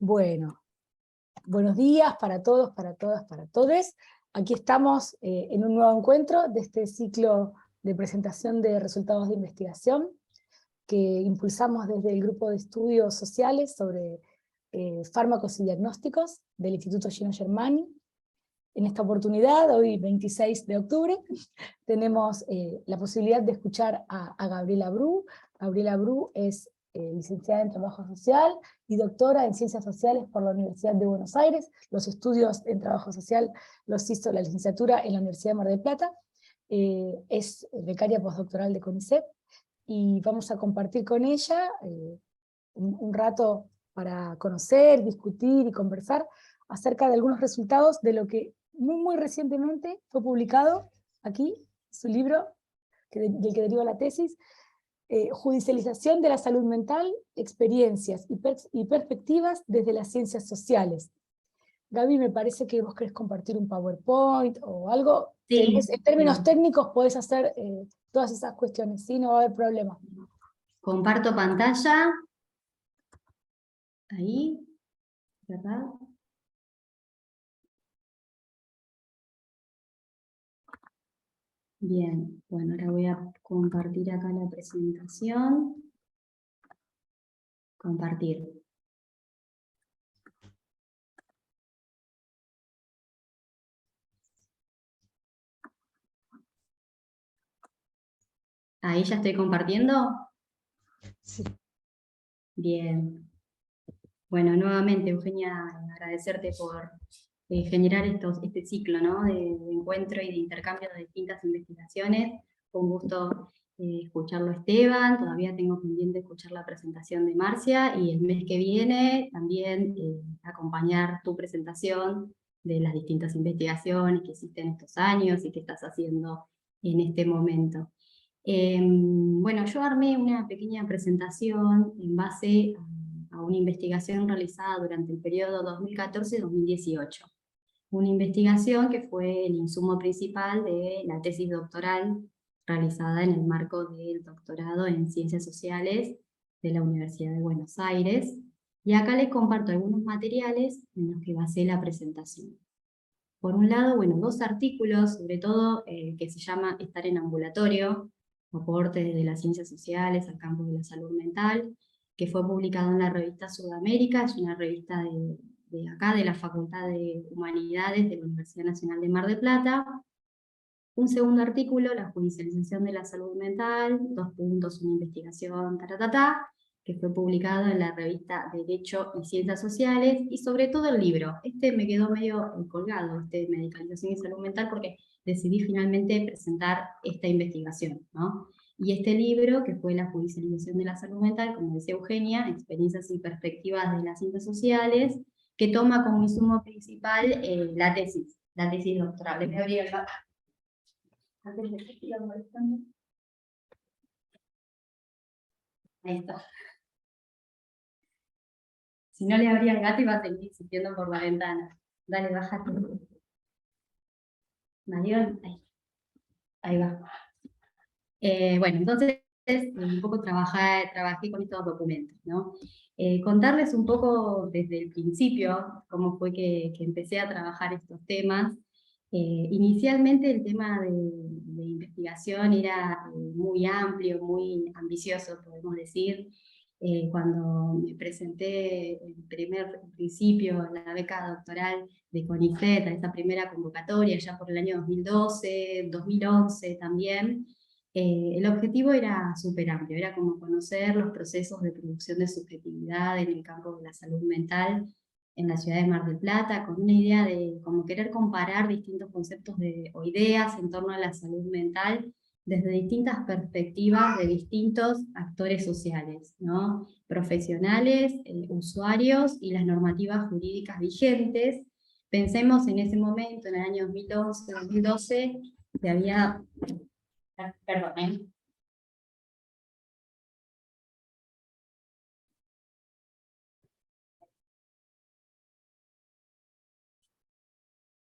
Bueno, buenos días para todos, para todas, para todes. Aquí estamos en un nuevo encuentro de este ciclo de presentación de resultados de investigación que impulsamos desde el grupo de estudios sociales sobre fármacos y diagnósticos del Instituto Gino Germani. En esta oportunidad, hoy 26 de octubre, tenemos la posibilidad de escuchar a Gabriela Bru. Gabriela Bru es licenciada en Trabajo Social y doctora en Ciencias Sociales por la Universidad de Buenos Aires. Los estudios en Trabajo Social los hizo la licenciatura en la Universidad de Mar del Plata. Es becaria postdoctoral de CONICET, y vamos a compartir con ella un rato para conocer, discutir y conversar acerca de algunos resultados de lo que muy recientemente fue publicado aquí, su libro, del que deriva la tesis, Judicialización de la salud mental, experiencias y perspectivas desde las ciencias sociales. Gaby, me parece que vos querés compartir un PowerPoint o algo. Sí, En términos técnicos podés hacer todas esas cuestiones, ¿sí? No va a haber problema. comparto pantalla. Ahí, ¿verdad? Bien, bueno, ahora voy a compartir acá la presentación. Compartir. Ahí ya estoy compartiendo. Sí. Bien. Bueno, nuevamente, Eugenia, agradecerte por generar este ciclo, ¿no? de encuentro y de intercambio de distintas investigaciones. Fue un gusto escucharlo, Esteban. Todavía tengo pendiente escuchar la presentación de Marcia, y el mes que viene también acompañar tu presentación de las distintas investigaciones que hiciste en estos años y que estás haciendo en este momento. Bueno, yo armé una pequeña presentación en base a una investigación realizada durante el periodo 2014-2018. Una investigación que fue el insumo principal de la tesis doctoral realizada en el marco del doctorado en Ciencias Sociales de la Universidad de Buenos Aires. Y acá les comparto algunos materiales en los que basé la presentación. Por un lado, bueno, dos artículos, sobre todo que se llama Estar en ambulatorio, aporte de las ciencias sociales al campo de la salud mental, que fue publicado en la revista Sudamérica, es una revista de acá, de la Facultad de Humanidades de la Universidad Nacional de Mar del Plata. Un segundo artículo, La judicialización de la salud mental, una investigación, que fue publicado en la revista Derecho y Ciencias Sociales, y sobre todo el libro. Este me quedó medio colgado, Medicalización y Salud Mental, porque decidí finalmente presentar esta investigación, ¿no? Y este libro, que fue La judicialización de la salud mental, como decía Eugenia, experiencias y perspectivas de las ciencias sociales, que toma como insumo principal la tesis doctoral. Les voy a abrir el mapa. Antes de que siga molestando. Ahí está. Si no le abría el gato iba a seguir insistiendo por la ventana. Dale, bájate. Marión, ahí va. Bueno, entonces un poco trabajé con estos documentos, ¿no? Contarles un poco desde el principio cómo fue que empecé a trabajar estos temas. Inicialmente el tema de investigación era muy amplio, muy ambicioso, podemos decir. Cuando me presenté en principio a la beca doctoral de CONICET, a esa primera convocatoria, ya por el año 2012, 2011 también, el objetivo era súper amplio, era como conocer los procesos de producción de subjetividad en el campo de la salud mental en la ciudad de Mar del Plata, con una idea de como querer comparar distintos conceptos o ideas en torno a la salud mental desde distintas perspectivas de distintos actores sociales, ¿no? Profesionales, usuarios y las normativas jurídicas vigentes. Pensemos en ese momento, en el año 2011-2012, que había... Perdón,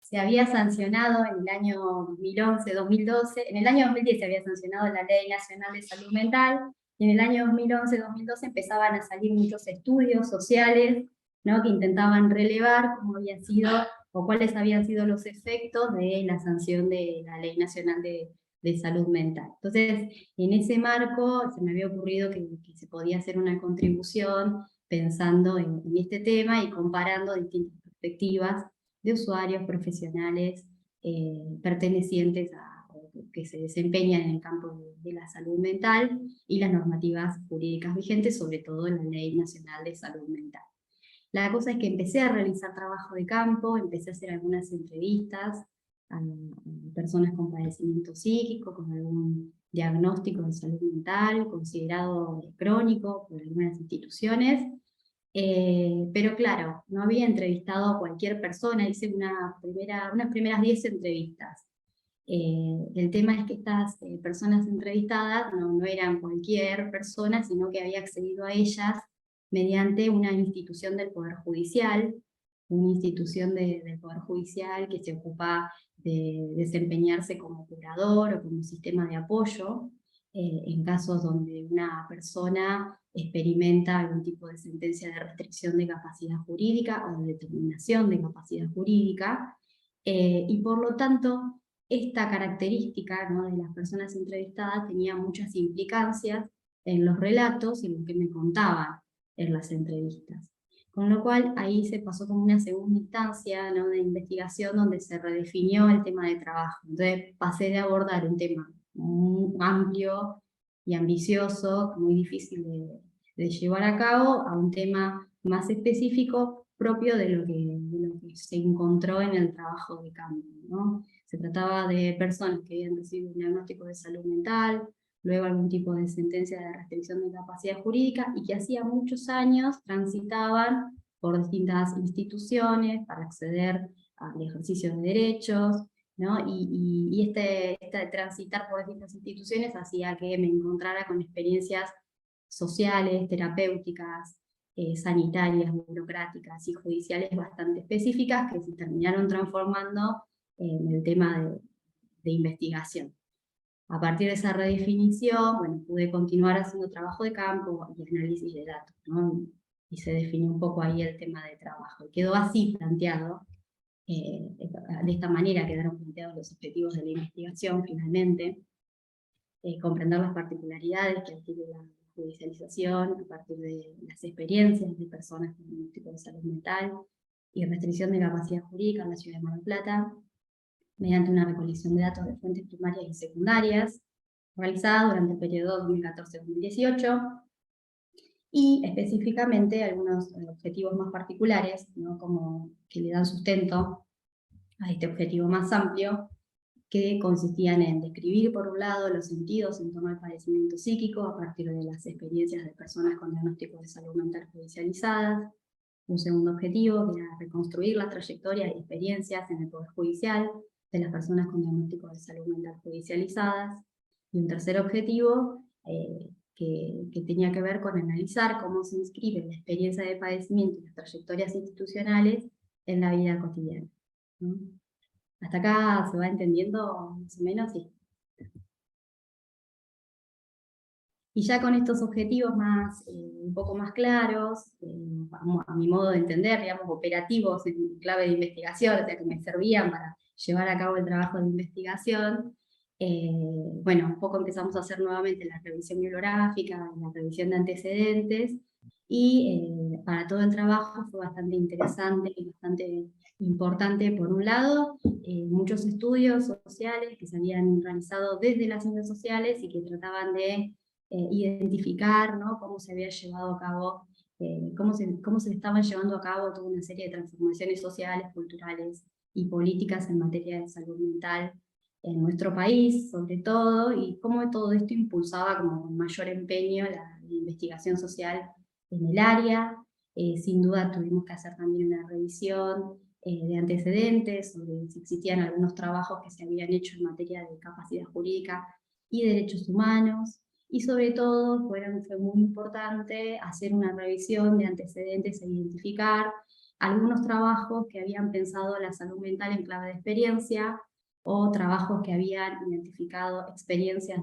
se había sancionado en el año 2011-2012, en el año 2010 se había sancionado la Ley Nacional de Salud Mental, y en el año 2011-2012 empezaban a salir muchos estudios sociales, ¿no? Que intentaban relevar cómo había sido, o cuáles habían sido los efectos de la sanción de la Ley Nacional de Salud Mental. Entonces, en ese marco se me había ocurrido que se podía hacer una contribución pensando en este tema y comparando distintas perspectivas de usuarios profesionales pertenecientes o que se desempeñan en el campo de la salud mental y las normativas jurídicas vigentes, sobre todo en la Ley Nacional de Salud Mental. La cosa es que empecé a realizar trabajo de campo, empecé a hacer algunas entrevistas a personas con padecimiento psíquico, con algún diagnóstico de salud mental, considerado crónico por algunas instituciones, pero claro, no había entrevistado a cualquier persona, hice unas primeras 10 entrevistas. El tema es que estas personas entrevistadas no eran cualquier persona, sino que había accedido a ellas mediante una institución del Poder Judicial, una institución del Poder Judicial que se ocupa de desempeñarse como curador o como sistema de apoyo, en casos donde una persona experimenta algún tipo de sentencia de restricción de capacidad jurídica o de determinación de capacidad jurídica, y por lo tanto esta característica, ¿no?, de las personas entrevistadas tenía muchas implicancias en los relatos y en lo que me contaban en las entrevistas. Con lo cual ahí se pasó como una segunda instancia, ¿no?, de investigación donde se redefinió el tema de trabajo. Entonces pasé de abordar un tema muy amplio y ambicioso, muy difícil de llevar a cabo, a un tema más específico propio de lo que se encontró en el trabajo de campo, ¿no? Se trataba de personas que habían recibido un diagnóstico de salud mental, luego algún tipo de sentencia de restricción de capacidad jurídica, y que hacía muchos años transitaban por distintas instituciones para acceder al ejercicio de derechos, ¿no? Y este transitar por distintas instituciones hacía que me encontrara con experiencias sociales, terapéuticas, sanitarias, burocráticas y judiciales bastante específicas que se terminaron transformando en el tema de investigación. A partir de esa redefinición, bueno, pude continuar haciendo trabajo de campo y análisis de datos, ¿no? Y se definió un poco ahí el tema de trabajo. Y quedó así planteado, de esta manera quedaron planteados los objetivos de la investigación finalmente, comprender las particularidades que adquiere la judicialización a partir de las experiencias de personas con un tipo de salud mental y restricción de capacidad jurídica en la ciudad de Mar del Plata, mediante una recolección de datos de fuentes primarias y secundarias, realizada durante el periodo 2014-2018, y específicamente algunos objetivos más particulares, ¿no?, como que le dan sustento a este objetivo más amplio, que consistían en describir, por un lado, los sentidos en torno al padecimiento psíquico a partir de las experiencias de personas con diagnósticos de salud mental judicializadas. Un segundo objetivo, que era reconstruir las trayectorias y experiencias en el Poder Judicial de las personas con diagnósticos de salud mental judicializadas. Y un tercer objetivo, que tenía que ver con analizar cómo se inscribe la experiencia de padecimiento y las trayectorias institucionales en la vida cotidiana, ¿no? ¿Hasta acá se va entendiendo más o menos? Sí. Y ya con estos objetivos un poco más claros, a mi modo de entender, digamos, operativos en clave de investigación, o sea, que me servían para llevar a cabo el trabajo de investigación, bueno, un poco empezamos a hacer nuevamente la revisión bibliográfica, la revisión de antecedentes, y para todo el trabajo fue bastante interesante y bastante importante, por un lado, muchos estudios sociales que se habían realizado desde las ciencias sociales y que trataban de identificar, ¿no?, cómo se había llevado a cabo, cómo se estaban llevando a cabo toda una serie de transformaciones sociales, culturales y políticas en materia de salud mental en nuestro país, sobre todo, y cómo todo esto impulsaba como con mayor empeño la investigación social en el área. Sin duda tuvimos que hacer también una revisión de antecedentes, sobre si existían algunos trabajos que se habían hecho en materia de capacidad jurídica y derechos humanos, y sobre todo fue muy importante hacer una revisión de antecedentes e identificar algunos trabajos que habían pensado la salud mental en clave de experiencia, o trabajos que habían identificado experiencias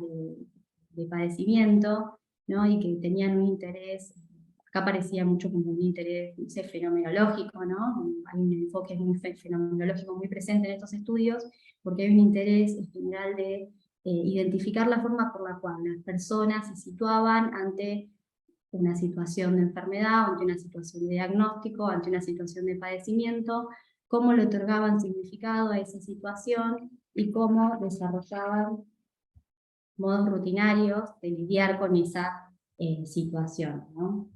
de padecimiento, ¿no?, y que tenían un interés Acá parecía mucho como un interés, no sé, fenomenológico, ¿no? Hay un enfoque muy fenomenológico muy presente en estos estudios, porque hay un interés en general de identificar la forma por la cual las personas se situaban ante una situación de enfermedad, ante una situación de diagnóstico, ante una situación de padecimiento, cómo le otorgaban significado a esa situación y cómo desarrollaban modos rutinarios de lidiar con esa situación, ¿no?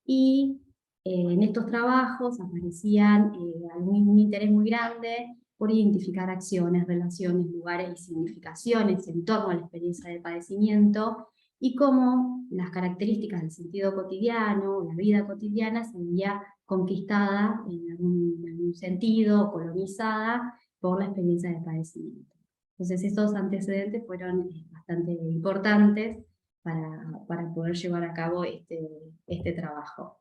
Y en estos trabajos aparecían un interés muy grande por identificar acciones, relaciones, lugares y significaciones en torno a la experiencia de padecimiento, y cómo las características del sentido cotidiano, la vida cotidiana, se veía conquistada en algún sentido, colonizada por la experiencia de padecimiento. Entonces estos antecedentes fueron bastante importantes para poder llevar a cabo este trabajo.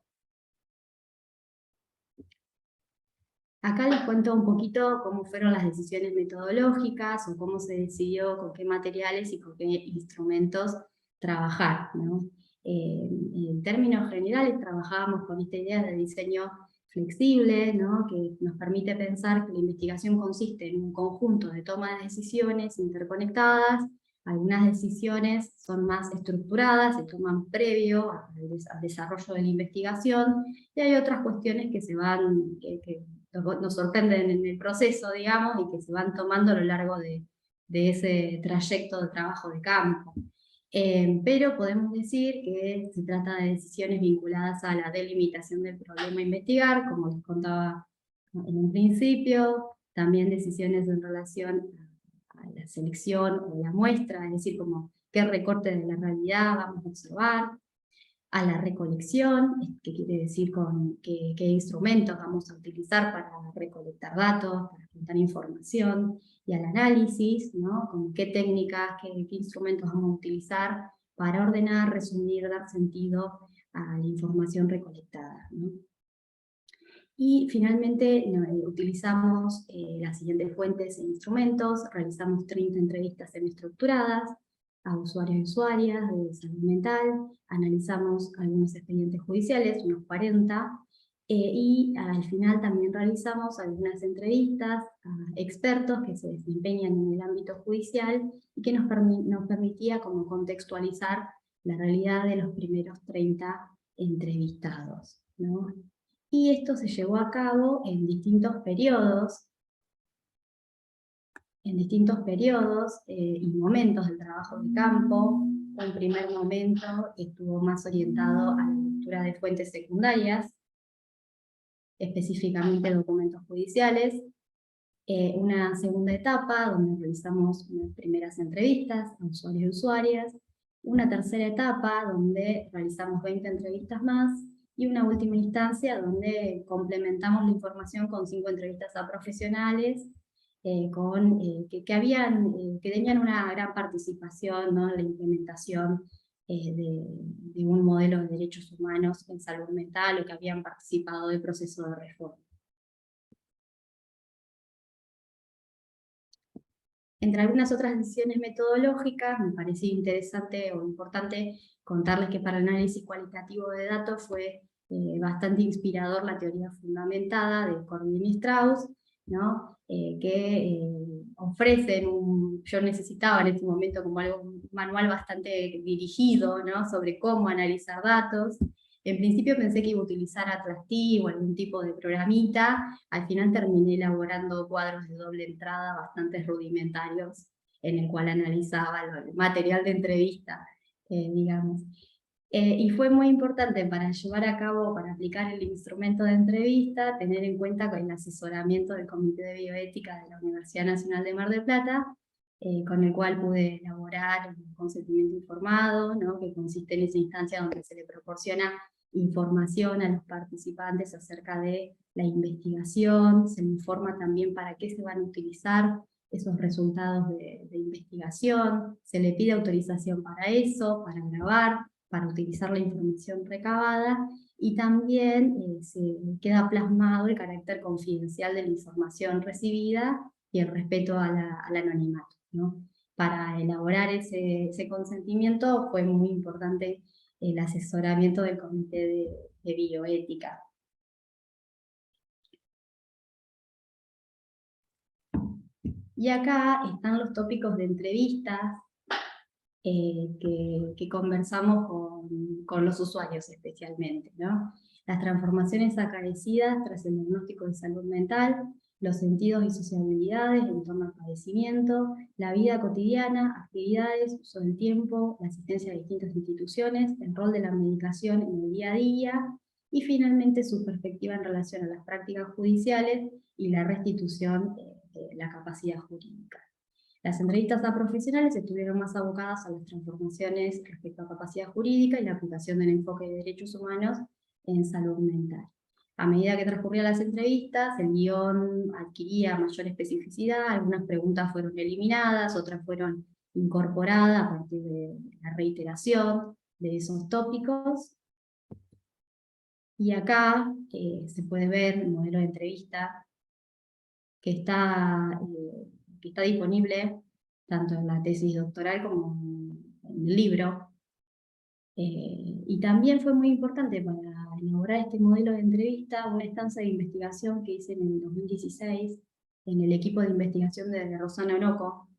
Acá les cuento un poquito cómo fueron las decisiones metodológicas, o cómo se decidió con qué materiales y con qué instrumentos trabajar, ¿no? En términos generales trabajábamos con esta idea de diseño flexible, ¿no? Que nos permite pensar que la investigación consiste en un conjunto de toma de decisiones interconectadas. Algunas decisiones son más estructuradas, se toman previo al desarrollo de la investigación, y hay otras cuestiones que nos sorprenden en el proceso, digamos, y que se van tomando a lo largo de ese trayecto de trabajo de campo. Pero podemos decir que se trata de decisiones vinculadas a la delimitación del problema a investigar, como les contaba en un principio, también decisiones en relación a la selección o la muestra, es decir, como qué recorte de la realidad vamos a observar, a la recolección, que quiere decir con qué instrumentos vamos a utilizar para recolectar datos, para juntar información, y al análisis, ¿no? Con qué técnicas, qué instrumentos vamos a utilizar para ordenar, resumir, dar sentido a la información recolectada, ¿no? Y finalmente utilizamos las siguientes fuentes e instrumentos. Realizamos 30 entrevistas semiestructuradas a usuarios y usuarias de salud mental, analizamos algunos expedientes judiciales, unos 40, y al final también realizamos algunas entrevistas a expertos que se desempeñan en el ámbito judicial, y que nos permitía como contextualizar la realidad de los primeros 30 entrevistados, ¿no? Y esto se llevó a cabo en distintos periodos y momentos del trabajo de campo. Un primer momento estuvo más orientado a la lectura de fuentes secundarias, específicamente documentos judiciales. Una segunda etapa donde realizamos unas primeras entrevistas a usuarios y usuarias. Una tercera etapa donde realizamos 20 entrevistas más. Y una última instancia donde complementamos la información con 5 entrevistas a profesionales que tenían una gran participación, ¿no?, en la implementación de un modelo de derechos humanos en salud mental, o que habían participado del proceso de reforma. Entre algunas otras decisiones metodológicas, me parecía interesante o importante contarles que para el análisis cualitativo de datos fue bastante inspirador la teoría fundamentada de Corbin y Strauss, ¿no? Que ofrecen yo necesitaba en este momento como un manual bastante dirigido, ¿no?, sobre cómo analizar datos. En principio pensé que iba a utilizar Atractive o algún tipo de programita. Al final terminé elaborando cuadros de doble entrada bastante rudimentarios, en el cual analizaba el material de entrevista, digamos. Y fue muy importante para llevar a cabo, para aplicar el instrumento de entrevista, tener en cuenta con el asesoramiento del Comité de Bioética de la Universidad Nacional de Mar del Plata, con el cual pude elaborar un consentimiento informado, ¿no?, que consiste en esa instancia donde se le proporciona información a los participantes acerca de la investigación, se le informa también para qué se van a utilizar esos resultados de investigación, se le pide autorización para eso, para grabar, para utilizar la información recabada, y también se queda plasmado el carácter confidencial de la información recibida y el respeto al anonimato, ¿no? Para elaborar ese consentimiento fue muy importante el asesoramiento del Comité de Bioética. Y acá están los tópicos de entrevistas que conversamos con los usuarios especialmente, ¿no? Las transformaciones acaecidas tras el diagnóstico de salud mental, los sentidos y sociabilidades en torno al padecimiento, la vida cotidiana, actividades, uso del tiempo, la asistencia a distintas instituciones, el rol de la medicación en el día a día, y finalmente su perspectiva en relación a las prácticas judiciales y la restitución de la capacidad jurídica. Las entrevistas a profesionales estuvieron más abocadas a las transformaciones respecto a capacidad jurídica y la aplicación del enfoque de derechos humanos en salud mental. A medida que transcurrían las entrevistas, el guión adquiría mayor especificidad, algunas preguntas fueron eliminadas, otras fueron incorporadas a partir de la reiteración de esos tópicos. Y acá se puede ver el modelo de entrevista que está disponible tanto en la tesis doctoral como en el libro. Y también fue muy importante para elaborar este modelo de entrevista una estancia de investigación que hice en el 2016 en el equipo de investigación de Rosana Oroco,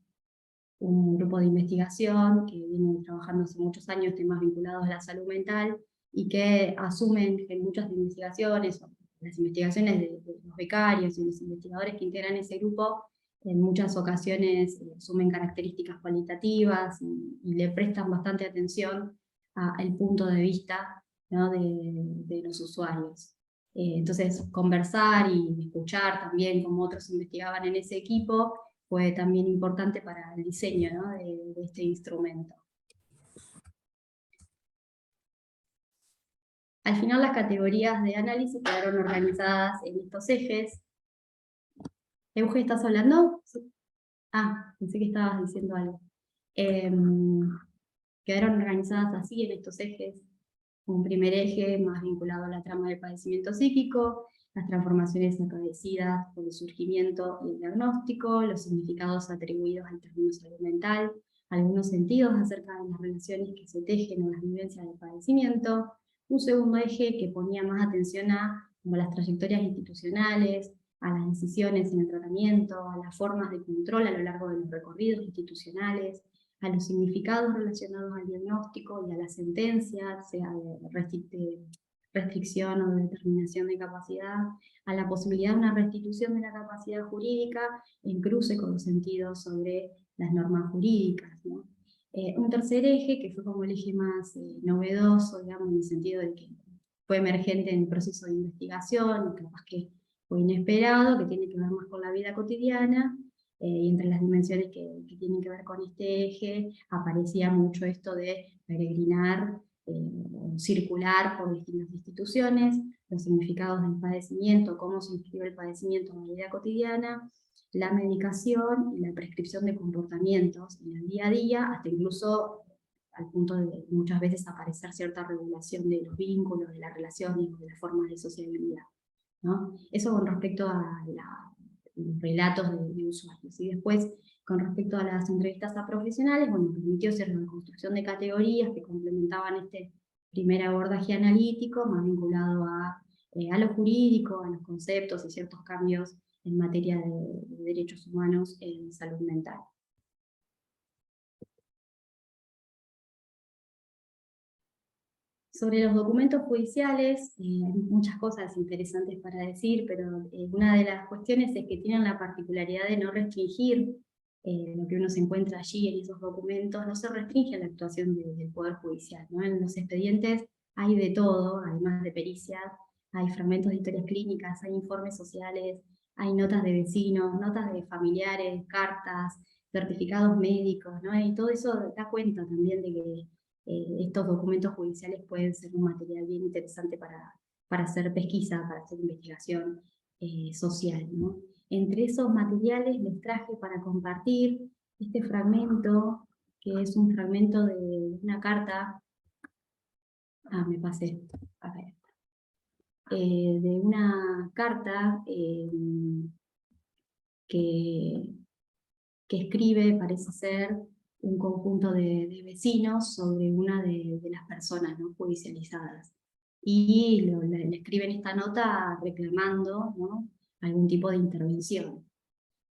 un grupo de investigación que viene trabajando hace muchos años temas vinculados a la salud mental y que asumen que muchas investigaciones, las investigaciones de los becarios y los investigadores que integran ese grupo, en muchas ocasiones asumen características cualitativas y le prestan bastante atención al punto de vista, ¿no?, de los usuarios. Entonces, conversar y escuchar también cómo otros investigaban en ese equipo fue también importante para el diseño, ¿no?, de este instrumento. Al final las categorías de análisis quedaron organizadas en estos ejes. Euge, ¿estás hablando? Ah, pensé que estabas diciendo algo. Quedaron organizadas así en estos ejes. Un primer eje más vinculado a la trama del padecimiento psíquico, las transformaciones acaecidas por el surgimiento y el diagnóstico, los significados atribuidos al término salud mental, algunos sentidos acerca de las relaciones que se tejen en las vivencias del padecimiento. Un segundo eje que ponía más atención a como las trayectorias institucionales, a las decisiones en el tratamiento, a las formas de control a lo largo de los recorridos institucionales, a los significados relacionados al diagnóstico y a la sentencia, sea de restricción o de determinación de capacidad, a la posibilidad de una restitución de la capacidad jurídica en cruce con los sentidos sobre las normas jurídicas, ¿no? Un tercer eje, que fue como el eje más novedoso, digamos, en el sentido de que fue emergente en el proceso de investigación, capaz que fue inesperado, que tiene que ver más con la vida cotidiana, y entre las dimensiones que tienen que ver con este eje, aparecía mucho esto de peregrinar, circular por distintas instituciones, los significados del padecimiento, cómo se inscribe el padecimiento en la vida cotidiana, la medicación y la prescripción de comportamientos en el día a día, hasta incluso al punto de muchas veces aparecer cierta regulación de los vínculos, de las relaciones, de las formas de sociabilidad, ¿no? Eso con respecto a los relatos de usuarios. Y después, con respecto a las entrevistas a profesionales, bueno, permitió hacer una construcción de categorías que complementaban este primer abordaje analítico, más vinculado a lo jurídico, a los conceptos y ciertos cambios en materia de derechos humanos en salud mental. Sobre los documentos judiciales, hay muchas cosas interesantes para decir, pero una de las cuestiones es que tienen la particularidad de no restringir lo que uno se encuentra allí en esos documentos, no se restringe a la actuación del Poder Judicial, ¿no? En los expedientes hay de todo, además de pericias, hay fragmentos de historias clínicas, hay informes sociales, hay notas de vecinos, notas de familiares, cartas, certificados médicos, ¿no? Y todo eso da cuenta también de que estos documentos judiciales pueden ser un material bien interesante para hacer pesquisa, para hacer investigación social, ¿no? Entre esos materiales les traje para compartir este fragmento, que es un fragmento de una carta, me pasé, a ver, de una carta que escribe, parece ser, un conjunto de vecinos sobre una de las personas, ¿no?, judicializadas. Y le escriben esta nota reclamando, ¿no?, algún tipo de intervención.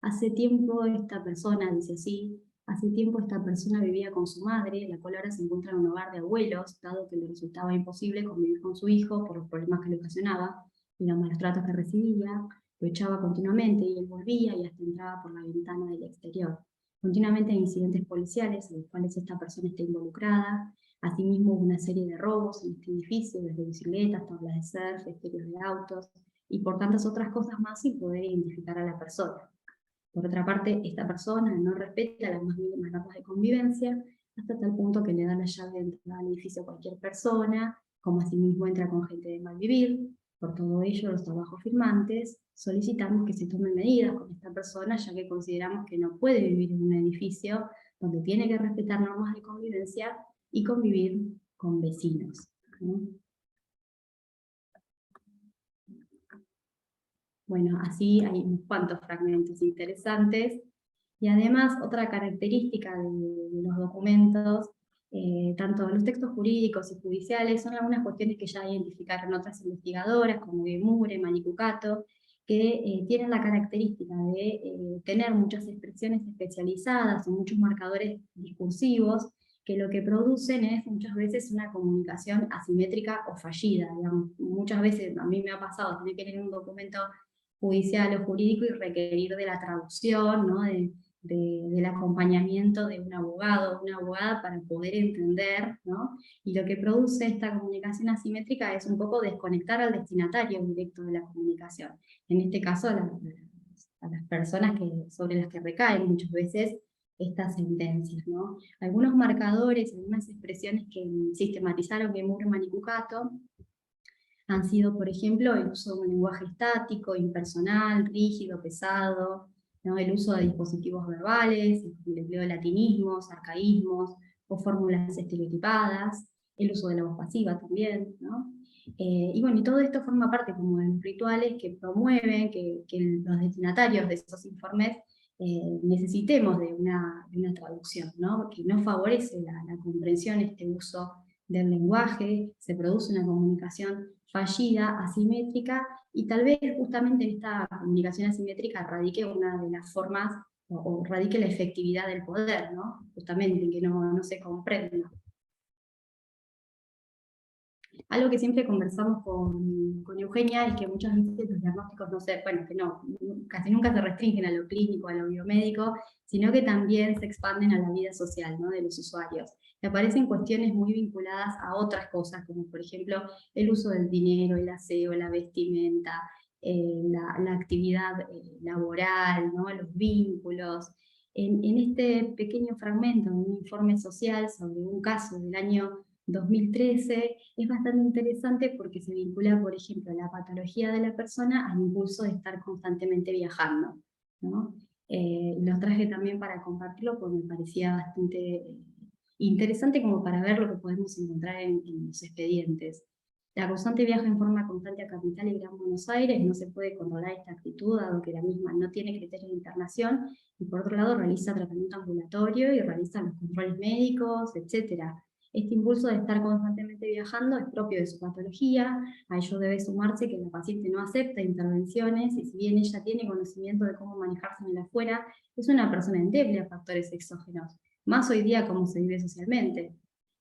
Hace tiempo esta persona, dice así, hace tiempo esta persona vivía con su madre, la cual ahora se encuentra en un hogar de abuelos, dado que le resultaba imposible convivir con su hijo por los problemas que le ocasionaba y los malos tratos que recibía. Lo echaba continuamente y él volvía y hasta entraba por la ventana del exterior. Continuamente hay incidentes policiales en los cuales esta persona está involucrada. Asimismo, hubo una serie de robos en este edificio, desde bicicletas, tablas de surf, estéreos de autos y por tantas otras cosas más sin poder identificar a la persona. Por otra parte, esta persona no respeta las más mínimas normas de convivencia, hasta tal punto que le da la llave de entrada al edificio a cualquier persona, como asimismo entra con gente de mal vivir. Por todo ello, los trabajos firmantes solicitamos que se tomen medidas con esta persona, ya que consideramos que no puede vivir en un edificio donde tiene que respetar normas de convivencia y convivir con vecinos, ¿no? Bueno, así hay unos cuantos fragmentos interesantes. Y además, otra característica de los documentos, tanto los textos jurídicos y judiciales, son algunas cuestiones que ya identificaron otras investigadoras, como Gemure, Manicucato, que tienen la característica de tener muchas expresiones especializadas o muchos marcadores discursivos, que lo que producen es muchas veces una comunicación asimétrica o fallida. Digamos. Muchas veces a mí me ha pasado tener que leer un documento judicial o jurídico y requerir de la traducción, ¿no?, del acompañamiento de un abogado o una abogada para poder entender, ¿no? Y lo que produce esta comunicación asimétrica es un poco desconectar al destinatario directo de la comunicación. En este caso, a las personas sobre las que recaen muchas veces estas sentencias, ¿no? Algunos marcadores, algunas expresiones que sistematizaron Gemure y Manicucato han sido, por ejemplo, el uso de un lenguaje estático, impersonal, rígido, pesado, ¿no?, el uso de dispositivos verbales, el empleo de latinismos, arcaísmos o fórmulas estereotipadas, el uso de la voz pasiva también, ¿no? Y bueno, y todo esto forma parte como de los rituales que promueven que los destinatarios de esos informes necesitemos de una traducción, ¿no?, que no favorece la comprensión, este uso del lenguaje, se produce una comunicación fallida, asimétrica, y tal vez justamente en esta comunicación asimétrica radique una de las formas, o radique la efectividad del poder, ¿no?, justamente en que no se comprenda. Algo que siempre conversamos con Eugenia es que muchas veces los diagnósticos casi nunca se restringen a lo clínico, a lo biomédico, sino que también se expanden a la vida social, ¿no?, de los usuarios. Y aparecen cuestiones muy vinculadas a otras cosas, como por ejemplo el uso del dinero, el aseo, la vestimenta, la actividad laboral, ¿no?, los vínculos. En este pequeño fragmento, un informe social sobre un caso del año 2013, es bastante interesante porque se vincula, por ejemplo, la patología de la persona al impulso de estar constantemente viajando, ¿no? Los traje también para compartirlo porque me parecía bastante interesante como para ver lo que podemos encontrar en los expedientes. La constante viaja en forma constante a Capital y Gran Buenos Aires, no se puede controlar esta actitud, dado que la misma no tiene criterios de internación, y por otro lado realiza tratamiento ambulatorio y realiza los controles médicos, etc. Este impulso de estar constantemente viajando es propio de su patología, a ello debe sumarse que la paciente no acepta intervenciones, y si bien ella tiene conocimiento de cómo manejarse en el afuera, es una persona endeble a factores exógenos, más hoy día como se vive socialmente.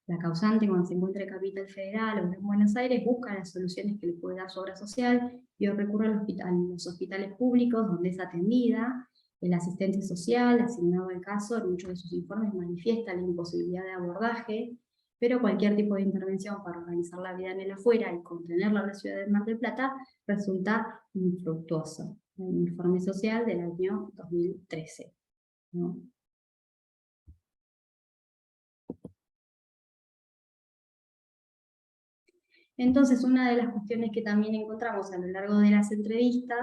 La causante, cuando se encuentra en Capital Federal o en Buenos Aires, busca las soluciones que le puede dar su obra social y recurre a los hospitales públicos donde es atendida. El asistente social asignado al caso en muchos de sus informes manifiesta la imposibilidad de abordaje, pero cualquier tipo de intervención para organizar la vida en el afuera y contenerla en la ciudad de Mar del Plata resulta infructuoso. Un informe social del año 2013, ¿no? Entonces, una de las cuestiones que también encontramos a lo largo de las entrevistas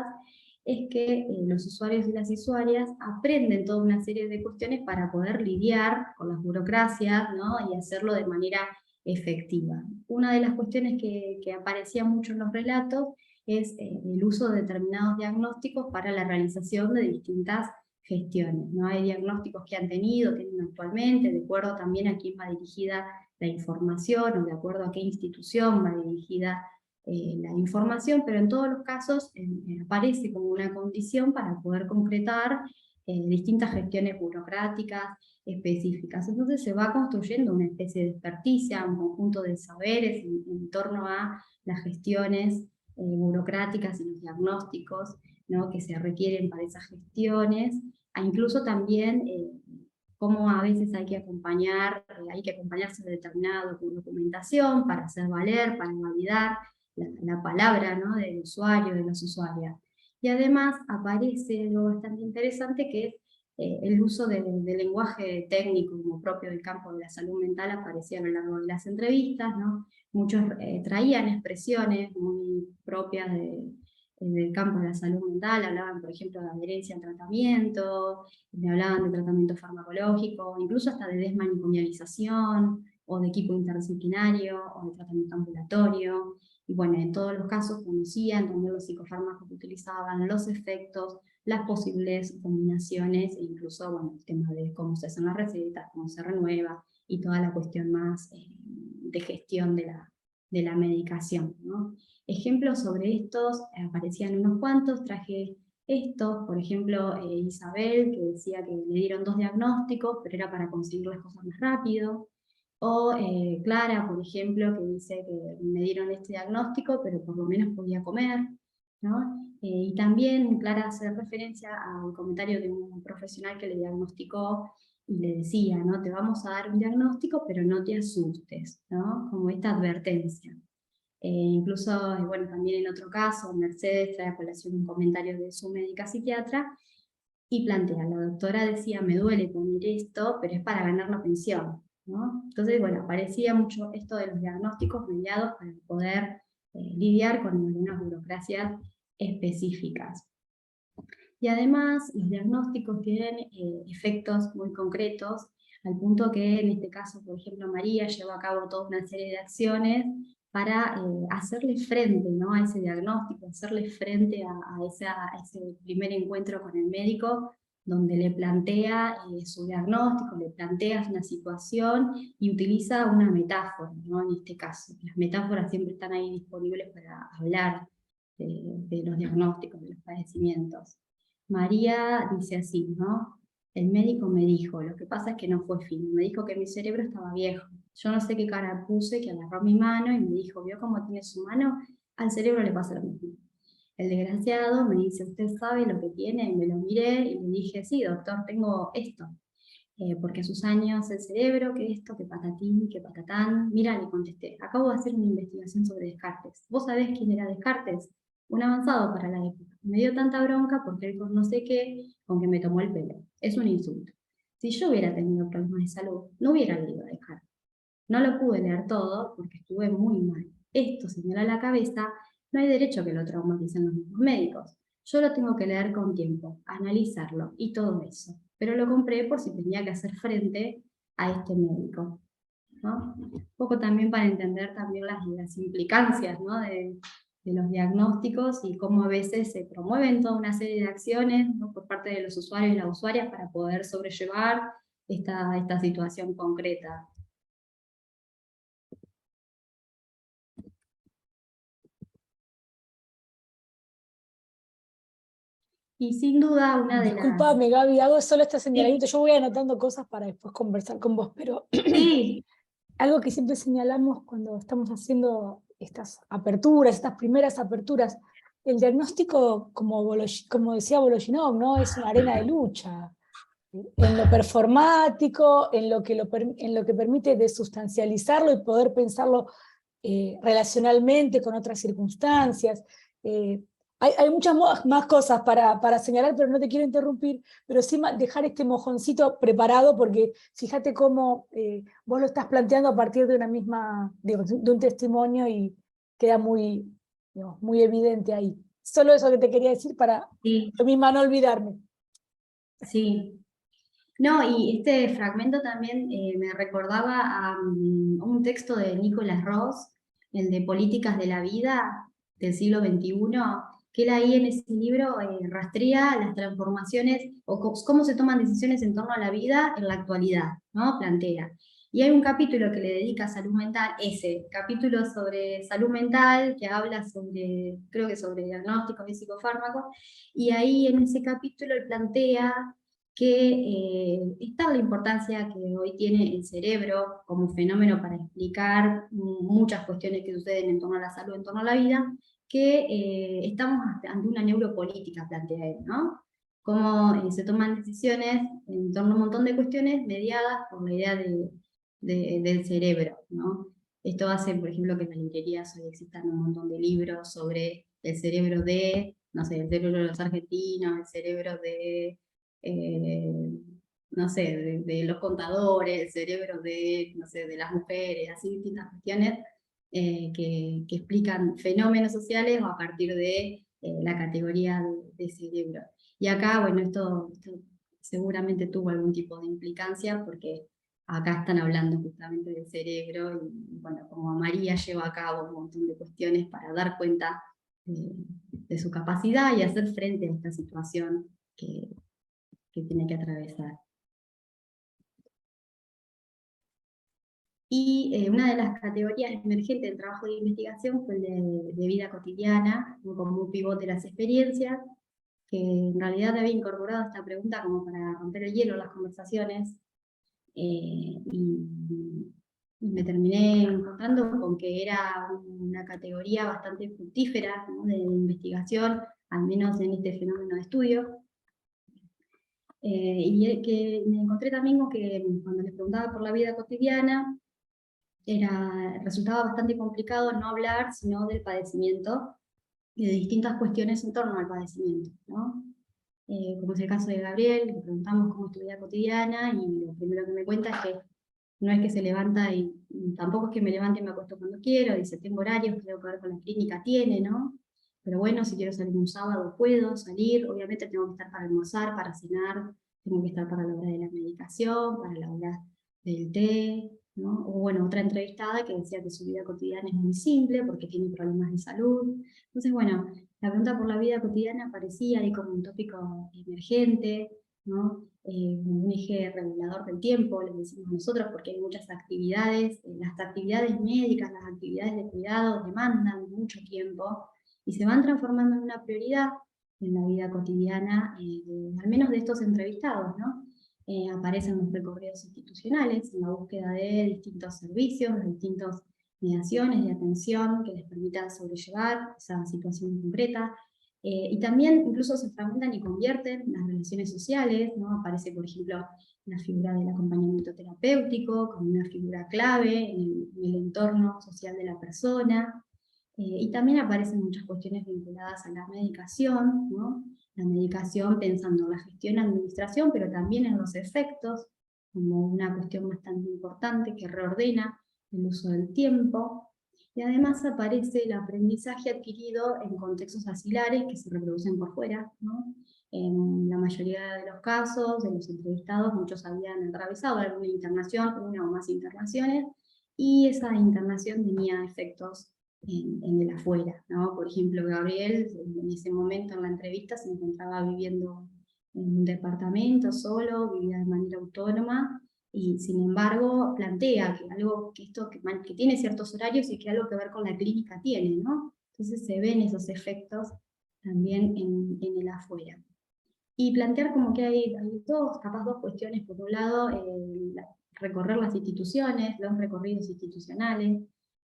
es que los usuarios y las usuarias aprenden toda una serie de cuestiones para poder lidiar con las burocracias, ¿no?, y hacerlo de manera efectiva. Una de las cuestiones que aparecía mucho en los relatos es el uso de determinados diagnósticos para la realización de distintas gestiones, ¿no? Hay diagnósticos que han tenido, tienen actualmente, de acuerdo también a quién va dirigida la información, o de acuerdo a qué institución va dirigida la información, pero en todos los casos aparece como una condición para poder concretar distintas gestiones burocráticas específicas. Entonces se va construyendo una especie de experticia, un conjunto de saberes en torno a las gestiones burocráticas y los diagnósticos, ¿no?, que se requieren para esas gestiones, e incluso también cómo a veces hay que acompañarse de determinada documentación para hacer valer, para validar la palabra, ¿no?, del usuario, de las usuarias. Y además aparece algo bastante interesante, que es el uso del lenguaje técnico como propio del campo de la salud mental. Aparecía a lo largo de las entrevistas, ¿no? Muchos traían expresiones muy propias del campo de la salud mental, hablaban, por ejemplo, de adherencia al tratamiento, hablaban de tratamiento farmacológico, incluso hasta de desmanicomialización, o de equipo interdisciplinario, o de tratamiento ambulatorio. Y bueno, en todos los casos conocían también los psicofármacos que utilizaban, los efectos, las posibles combinaciones, e incluso, bueno, el tema de cómo se hacen las recetas, cómo se renueva, y toda la cuestión más de gestión de la medicación, ¿no? Ejemplos sobre estos aparecían unos cuantos, traje estos, por ejemplo, Isabel, que decía que le dieron 2 diagnósticos, pero era para conseguir las cosas más rápido. O Clara, por ejemplo, que dice que me dieron este diagnóstico, pero por lo menos podía comer, ¿no? Y también Clara hace referencia al comentario de un profesional que le diagnosticó y le decía, ¿no?, te vamos a dar un diagnóstico, pero no te asustes, ¿no? Como esta advertencia. Incluso, bueno, también en otro caso, Mercedes trae a colación un comentario de su médica psiquiatra y plantea, la doctora decía, me duele poner esto, pero es para ganar la pensión, ¿no? Entonces, bueno, aparecía mucho esto de los diagnósticos mediados para poder lidiar con algunas burocracias específicas. Y además, los diagnósticos tienen efectos muy concretos, al punto que en este caso, por ejemplo, María llevó a cabo toda una serie de acciones para hacerle frente, ¿no?, a ese diagnóstico, hacerle frente a ese primer encuentro con el médico, donde le plantea su diagnóstico, le plantea una situación y utiliza una metáfora, ¿no?, en este caso. Las metáforas siempre están ahí disponibles para hablar de los diagnósticos, de los padecimientos. María dice así, ¿no? El médico me dijo, lo que pasa es que no fue fino, me dijo que mi cerebro estaba viejo. Yo no sé qué cara puse, que agarró mi mano y me dijo, ¿vio cómo tiene su mano? Al cerebro le pasa lo mismo. El desgraciado me dice, ¿usted sabe lo que tiene? Y me lo miré y le dije, sí, doctor, tengo esto. Porque a sus años el cerebro, que esto, que patatín, que patatán. Mira, le contesté, acabo de hacer una investigación sobre Descartes. ¿Vos sabés quién era Descartes? Un avanzado para la época. Me dio tanta bronca porque él con no sé qué, con que me tomó el pelo. Es un insulto. Si yo hubiera tenido problemas de salud, no hubiera leído a Descartes. No lo pude leer todo porque estuve muy mal. Esto, señala la cabeza, no hay derecho a que lo traumaticen los mismos médicos. Yo lo tengo que leer con tiempo, analizarlo y todo eso. Pero lo compré por si tenía que hacer frente a este médico, ¿no? Un poco también para entender también las implicancias, ¿no?, de los diagnósticos, y cómo a veces se promueven toda una serie de acciones, ¿no?, por parte de los usuarios y las usuarias para poder sobrellevar esta situación concreta. Y sin duda una de las... Disculpame, Gaby, hago solo este Sí, señalamiento. Yo voy anotando cosas para después conversar con vos, pero sí, algo que siempre señalamos cuando estamos haciendo estas aperturas, estas primeras aperturas, el diagnóstico, como decía Voloshinov, ¿no?, es una arena de lucha. En lo performático, en lo que permite desustancializarlo y poder pensarlo relacionalmente con otras circunstancias. Hay muchas más cosas para señalar, pero no te quiero interrumpir, pero sí dejar este mojoncito preparado, porque fíjate cómo vos lo estás planteando a partir de una misma, de un testimonio, y queda muy, digamos, muy evidente ahí. Solo eso que te quería decir para sí, yo misma no olvidarme. sí. No, y este fragmento también me recordaba a un texto de Nicholas Ross, el de Políticas de la Vida del siglo XXI, que él ahí en ese libro rastrea las transformaciones, o cómo se toman decisiones en torno a la vida en la actualidad, ¿no? Plantea. Y hay un capítulo que le dedica a salud mental, ese capítulo sobre salud mental, que habla sobre, creo que sobre diagnósticos y psicofármacos, y ahí en ese capítulo él plantea que está la importancia que hoy tiene el cerebro como fenómeno para explicar muchas cuestiones que suceden en torno a la salud, en torno a la vida, que estamos ante una neuropolítica, plantea él, ¿no? Cómo se toman decisiones en torno a un montón de cuestiones mediadas por la idea del cerebro, ¿no? Esto hace, por ejemplo, que en las librerías hoy existan un montón de libros sobre el cerebro de, no sé, el cerebro de los argentinos, el cerebro de, no sé, de los contadores, el cerebro de, no sé, de las mujeres, así distintas cuestiones que explican fenómenos sociales a partir de la categoría de cerebro. Y acá, bueno, esto seguramente tuvo algún tipo de implicancia porque acá están hablando justamente del cerebro y bueno, como María lleva a cabo un montón de cuestiones para dar cuenta de su capacidad y hacer frente a esta situación que tiene que atravesar. Y una de las categorías emergentes del trabajo de investigación fue el de vida cotidiana, como un pivote de las experiencias, que en realidad había incorporado esta pregunta como para romper el hielo en las conversaciones, y me terminé encontrando con que era una categoría bastante fructífera, ¿no?, de investigación, al menos en este fenómeno de estudio. Y que me encontré también con que cuando les preguntaba por la vida cotidiana, resultaba bastante complicado no hablar sino del padecimiento y de distintas cuestiones en torno al padecimiento, ¿no? Como es el caso de Gabriel, le preguntamos cómo es tu vida cotidiana y lo primero que me cuenta es que no es que se levanta y tampoco es que me levante y me acuesto cuando quiero, dice, tengo horarios que tengo que ver con la clínica, tiene, ¿no? Pero bueno, si quiero salir un sábado puedo salir, obviamente tengo que estar para almorzar, para cenar, tengo que estar para la hora de la medicación, para la hora del té, ¿no? O bueno, otra entrevistada que decía que su vida cotidiana es muy simple porque tiene problemas de salud. Entonces, bueno, la pregunta por la vida cotidiana aparecía ahí como un tópico emergente, ¿no? Un eje regulador del tiempo, les decimos nosotros, porque hay muchas actividades, las actividades médicas, las actividades de cuidado demandan mucho tiempo y se van transformando en una prioridad en la vida cotidiana, al menos de estos entrevistados, ¿no? Aparecen los recorridos institucionales en la búsqueda de distintos servicios, de distintas mediaciones de atención que les permitan sobrellevar esa situación concreta. Y también incluso se fragmentan y convierten las relaciones sociales, ¿no? Aparece, por ejemplo, la figura del acompañamiento terapéutico como una figura clave en el entorno social de la persona. Y también aparecen muchas cuestiones vinculadas a la medicación, ¿no? La medicación pensando en la gestión, administración, pero también en los efectos, como una cuestión bastante importante que reordena el uso del tiempo. Y además aparece el aprendizaje adquirido en contextos asilares que se reproducen por fuera, ¿no? En la mayoría de los casos, de los entrevistados, muchos habían atravesado alguna internación, una o más internaciones, y esa internación tenía efectos en el afuera, ¿no? Por ejemplo, Gabriel, en ese momento en la entrevista, se encontraba viviendo en un departamento solo, vivía de manera autónoma, y sin embargo plantea que algo que tiene ciertos horarios y que algo que ver con la clínica tiene, ¿no? Entonces se ven esos efectos también en el afuera. Y plantear como que hay capaz dos cuestiones. Por un lado, recorrer las instituciones, los recorridos institucionales,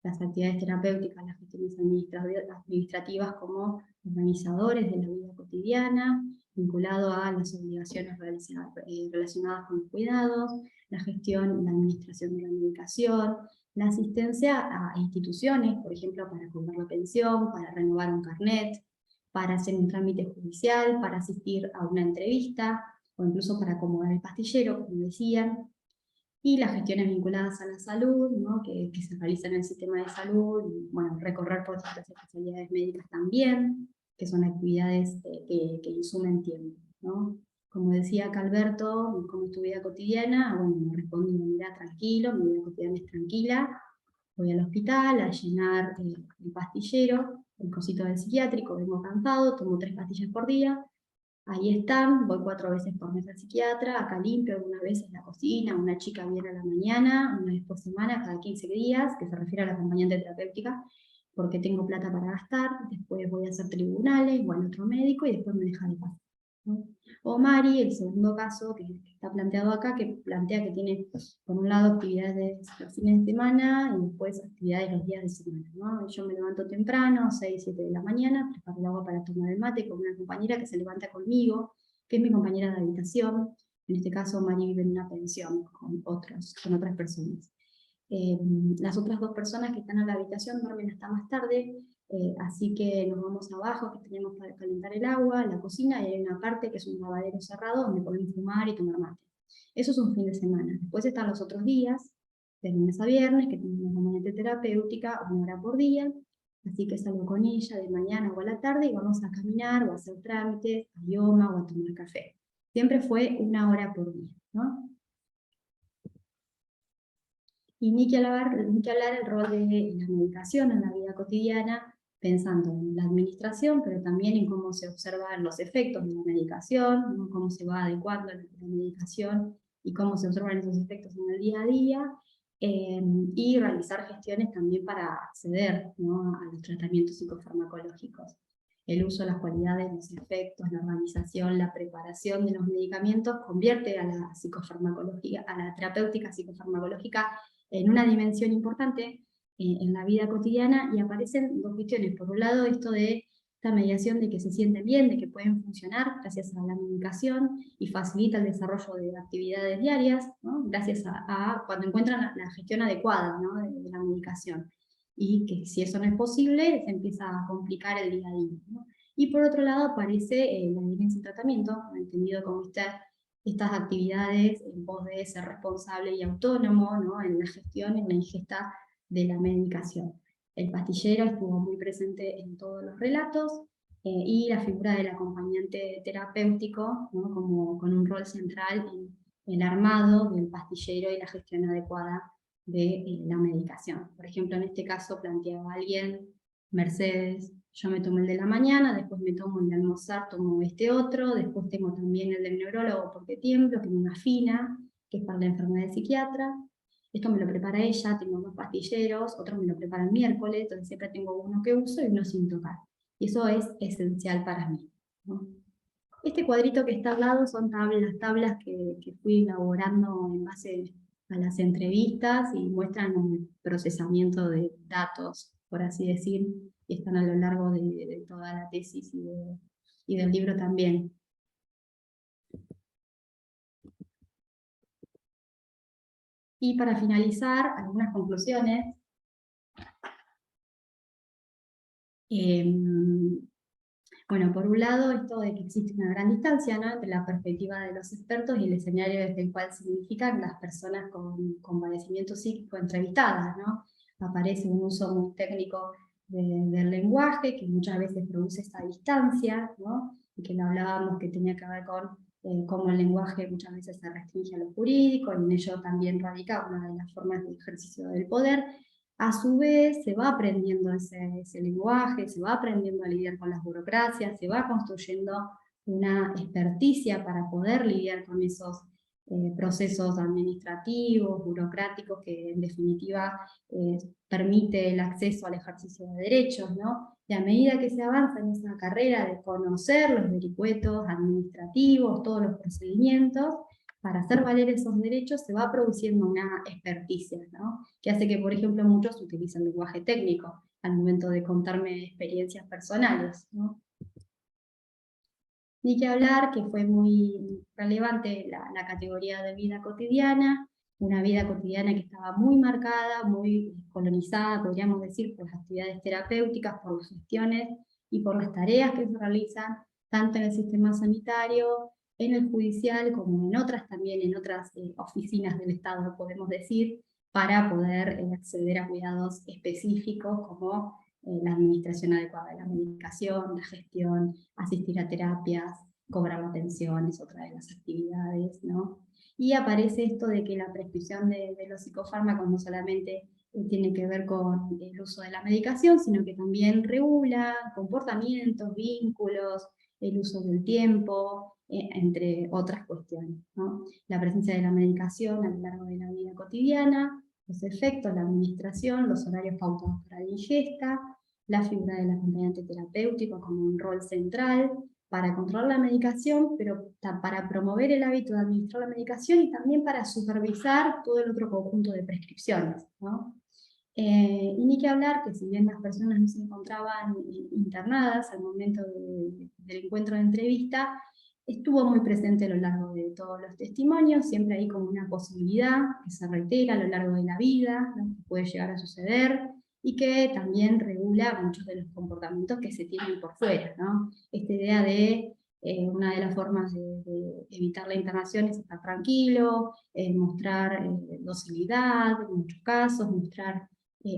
las actividades terapéuticas, las gestiones administrativas como organizadores de la vida cotidiana, vinculado a las obligaciones relacionadas con los cuidados, la gestión, la administración de la medicación, la asistencia a instituciones, por ejemplo, para cobrar la pensión, para renovar un carnet, para hacer un trámite judicial, para asistir a una entrevista, o incluso para acomodar el pastillero, como decían, y las gestiones vinculadas a la salud, ¿no? que se realizan en el sistema de salud, y bueno, recorrer por distintas especialidades médicas también, que son actividades que insumen tiempo, ¿no? Como decía Calberto, ¿cómo es tu vida cotidiana? Bueno, me respondo, mira, tranquilo, mi vida cotidiana es tranquila, voy al hospital a llenar el pastillero, el cosito del psiquiátrico, vengo cansado, tomo 3 pastillas por día, ahí están, voy 4 veces por mes al psiquiatra, acá limpio algunas veces la cocina, una chica viene a la mañana, una vez por semana, cada 15 días, que se refiere a la acompañante terapéutica, porque tengo plata para gastar, después voy a hacer tribunales, o al otro médico, y después me deja de pasar, ¿no? O Mari, el segundo caso que está planteado acá, que plantea que tiene, por un lado, actividades los fines de semana, y después actividades los días de semana, ¿no? Yo me levanto temprano, 6, 7 de la mañana, preparo el agua para tomar el mate con una compañera que se levanta conmigo, que es mi compañera de habitación. En este caso, Mari vive en una pensión con otras personas. Las otras 2 personas que están en la habitación duermen hasta más tarde, así que nos vamos abajo, que tenemos para calentar el agua, la cocina, y hay una parte que es un lavadero cerrado donde podemos fumar y tomar mate. Eso es un fin de semana. Después están los otros días, de lunes a viernes, que tenemos una acompañante terapéutica, 1 hora por día, así que salgo con ella de mañana o a la tarde y vamos a caminar o a hacer trámites, a idioma o a tomar café. Siempre fue 1 hora por día, ¿no? Y ni que hablar el rol de la medicación en la vida cotidiana, pensando en la administración, pero también en cómo se observan los efectos de la medicación, ¿no? Cómo se va adecuando la medicación y cómo se observan esos efectos en el día a día, y realizar gestiones también para acceder, ¿no?, a los tratamientos psicofarmacológicos. El uso, las cualidades, los efectos, la organización, la preparación de los medicamentos convierte a la psicofarmacología, a la terapéutica psicofarmacológica en una dimensión importante en la vida cotidiana, y aparecen 2 cuestiones. Por un lado, esto de esta mediación de que se sienten bien, de que pueden funcionar gracias a la medicación y facilita el desarrollo de actividades diarias, ¿no?, gracias a cuando encuentran la gestión adecuada, ¿no?, de la medicación. Y que si eso no es posible, se empieza a complicar el día a día, ¿no? Y por otro lado aparece la adherencia al tratamiento, entendido como estas actividades en pos de ser responsable y autónomo, ¿no?, en la gestión, en la ingesta de la medicación. El pastillero estuvo muy presente en todos los relatos, y la figura del acompañante terapéutico, ¿no?, como con un rol central en el armado del pastillero y la gestión adecuada de la medicación. Por ejemplo, en este caso planteaba alguien, Mercedes, yo me tomo el de la mañana, después me tomo el de almorzar, tomo este otro, después tengo también el del neurólogo porque tiemblo, que me afina, que es para la enfermedad de psiquiatra. Esto me lo prepara ella, tengo 2 pastilleros, otro me lo prepara el miércoles, entonces siempre tengo uno que uso y uno sin tocar. Y eso es esencial para mí, ¿no? Este cuadrito que está al lado son las tablas que fui elaborando en base a las entrevistas y muestran un procesamiento de datos, por así decir, y están a lo largo de toda la tesis y del libro también. Y para finalizar, algunas conclusiones. Bueno, por un lado, esto de que existe una gran distancia, ¿no?, entre la perspectiva de los expertos y el escenario desde el cual se significan las personas con padecimiento psíquico entrevistadas, ¿no? Aparece un uso muy técnico del lenguaje, que muchas veces produce esta distancia, ¿no?, y que lo hablábamos, que tenía que ver con cómo el lenguaje muchas veces se restringe a lo jurídico, y en ello también radica una de las formas de ejercicio del poder. A su vez se va aprendiendo ese lenguaje, se va aprendiendo a lidiar con las burocracias, se va construyendo una experticia para poder lidiar con esos procesos administrativos, burocráticos, que en definitiva permite el acceso al ejercicio de derechos, ¿no? Y a medida que se avanza en esa carrera de conocer los vericuetos administrativos, todos los procedimientos, para hacer valer esos derechos se va produciendo una experticia, ¿no?, que hace que, por ejemplo, muchos utilicen lenguaje técnico al momento de contarme experiencias personales, ¿no? Ni que hablar que fue muy relevante la categoría de vida cotidiana, una vida cotidiana que estaba muy marcada, muy colonizada, podríamos decir, por las actividades terapéuticas, por las gestiones y por las tareas que se realizan, tanto en el sistema sanitario, en el judicial, como en otras también, en otras oficinas del Estado, podemos decir, para poder acceder a cuidados específicos como la administración adecuada de la medicación, la gestión, asistir a terapias, cobrar la pensión, es otra de las actividades, ¿no? Y aparece esto de que la prescripción de los psicofármacos no solamente tiene que ver con el uso de la medicación, sino que también regula comportamientos, vínculos, el uso del tiempo, entre otras cuestiones, ¿no? La presencia de la medicación a lo largo de la vida cotidiana, los efectos, la administración, los horarios pautados para la ingesta, la figura del acompañante terapéutico como un rol central para controlar la medicación, pero para promover el hábito de administrar la medicación y también para supervisar todo el otro conjunto de prescripciones, ¿no? Y ni que hablar que si bien las personas no se encontraban internadas al momento del encuentro de entrevista, estuvo muy presente a lo largo de todos los testimonios, siempre hay como una posibilidad que se reitera a lo largo de la vida, ¿no? Que puede llegar a suceder, y que también regula muchos de los comportamientos que se tienen por fuera, ¿no? Esta idea de una de las formas de evitar la internación es estar tranquilo, mostrar docilidad en muchos casos, mostrar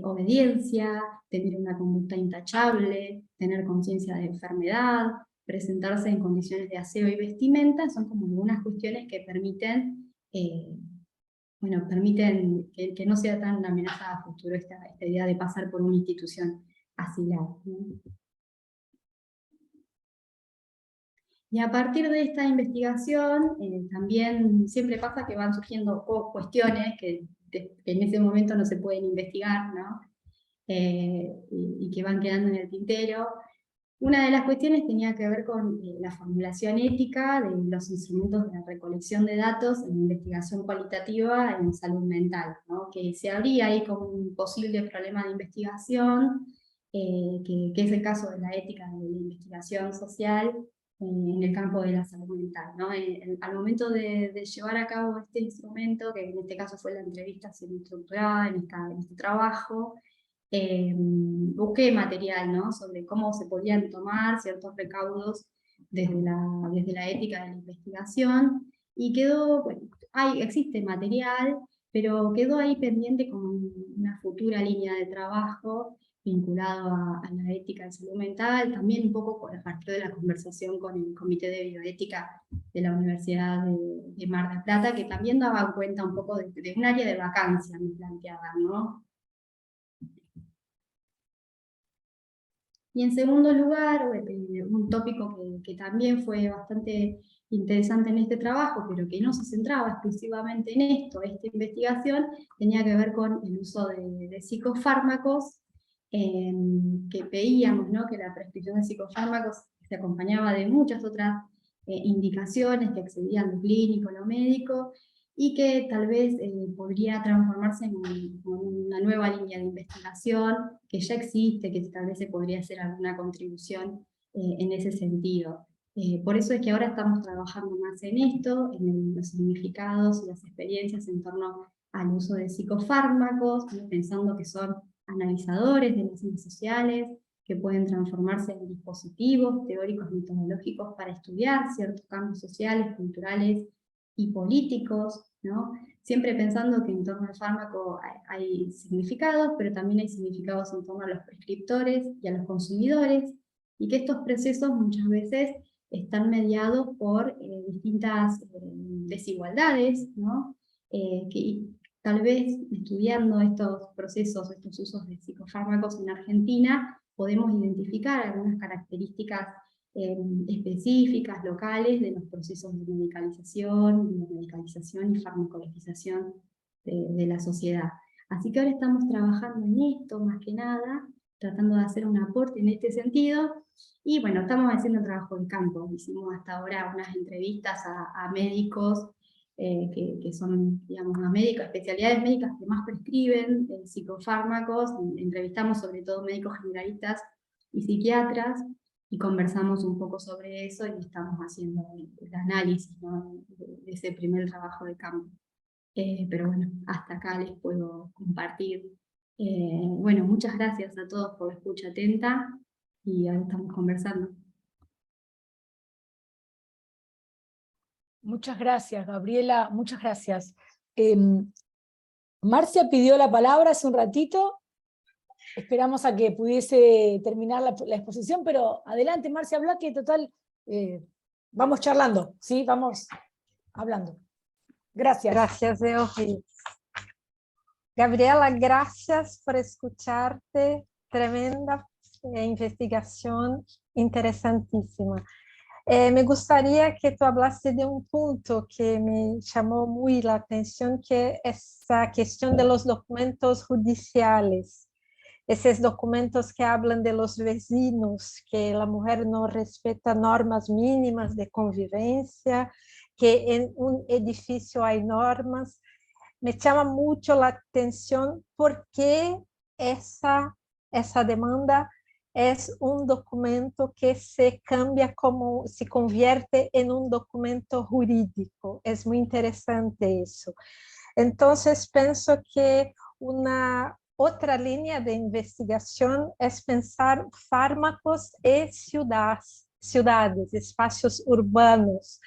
obediencia, tener una conducta intachable, tener conciencia de enfermedad, presentarse en condiciones de aseo y vestimenta, son como algunas cuestiones que permiten, permiten que no sea tan amenazada a futuro esta idea de pasar por una institución asilada, ¿no? Y a partir de esta investigación, también siempre pasa que van surgiendo cuestiones que en ese momento no se pueden investigar, ¿no? Y que van quedando en el tintero. Una de las cuestiones tenía que ver con la formulación ética de los instrumentos de recolección de datos en investigación cualitativa en salud mental, ¿no? Que se abría ahí como un posible problema de investigación, que es el caso de la ética de la investigación social en el campo de la salud mental, ¿no? Al momento de llevar a cabo este instrumento, que en este caso fue la entrevista semi-estructurada en este trabajo, busqué material, ¿no? Sobre cómo se podían tomar ciertos recaudos desde la ética de la investigación, y quedó, bueno, existe material, pero quedó ahí pendiente como una futura línea de trabajo vinculado a la ética de salud mental, también un poco a partir de la conversación con el Comité de Bioética de la Universidad de Mar del Plata, que también daba cuenta un poco de un área de vacancia, me planteaba, ¿no? Y en segundo lugar, un tópico que también fue bastante interesante en este trabajo, pero que no se centraba exclusivamente en esto, esta investigación, tenía que ver con el uso de psicofármacos, que veíamos, ¿no? Que la prescripción de psicofármacos se acompañaba de muchas otras indicaciones que excedían lo clínico, lo médico, y que tal vez podría transformarse en una nueva línea de investigación que ya existe, que tal vez se podría hacer alguna contribución en ese sentido. Por eso es que ahora estamos trabajando más en esto, en los significados y las experiencias en torno al uso de psicofármacos, pensando que son analizadores de las ciencias sociales, que pueden transformarse en dispositivos teóricos metodológicos para estudiar ciertos cambios sociales, culturales y políticos, ¿no? Siempre pensando que en torno al fármaco hay significados, pero también hay significados en torno a los prescriptores y a los consumidores, y que estos procesos muchas veces están mediados por distintas desigualdades, ¿no? Que tal vez estudiando estos procesos, estos usos de psicofármacos en Argentina, podemos identificar algunas características específicas, locales, de los procesos de medicalización y farmacologización de la sociedad. Así que ahora estamos trabajando en esto, más que nada, tratando de hacer un aporte en este sentido, y bueno, estamos haciendo trabajo en campo. Hicimos hasta ahora unas entrevistas a médicos, que son, digamos, a médicos, especialidades médicas que más prescriben psicofármacos. Entrevistamos sobre todo médicos generalistas y psiquiatras, y conversamos un poco sobre eso, y estamos haciendo el análisis, ¿no? de ese primer trabajo de campo. Pero bueno, hasta acá les puedo compartir. Bueno, muchas gracias a todos por la escucha atenta, y ahora estamos conversando. Muchas gracias, Gabriela, muchas gracias. Marcia pidió la palabra hace un ratito, esperamos a que pudiese terminar la exposición, pero adelante, Marcia, habla, que total, vamos charlando, ¿sí? Vamos hablando. Gracias. Gracias, Eogi. Gabriela, gracias por escucharte. Tremenda investigación, interesantísima. Me gustaría que tú hablases de un punto que me llamó muy la atención, que es esa cuestión de los documentos judiciales. Esos documentos que hablan de los vecinos, que la mujer no respeta normas mínimas de convivencia, que en un edificio hay normas. Me llama mucho la atención porque esa demanda es un documento que se cambia como, se convierte en un documento jurídico. Es muy interesante eso. Entonces, pienso que una otra línea de investigación es pensar fármacos y ciudades, espacios urbanos,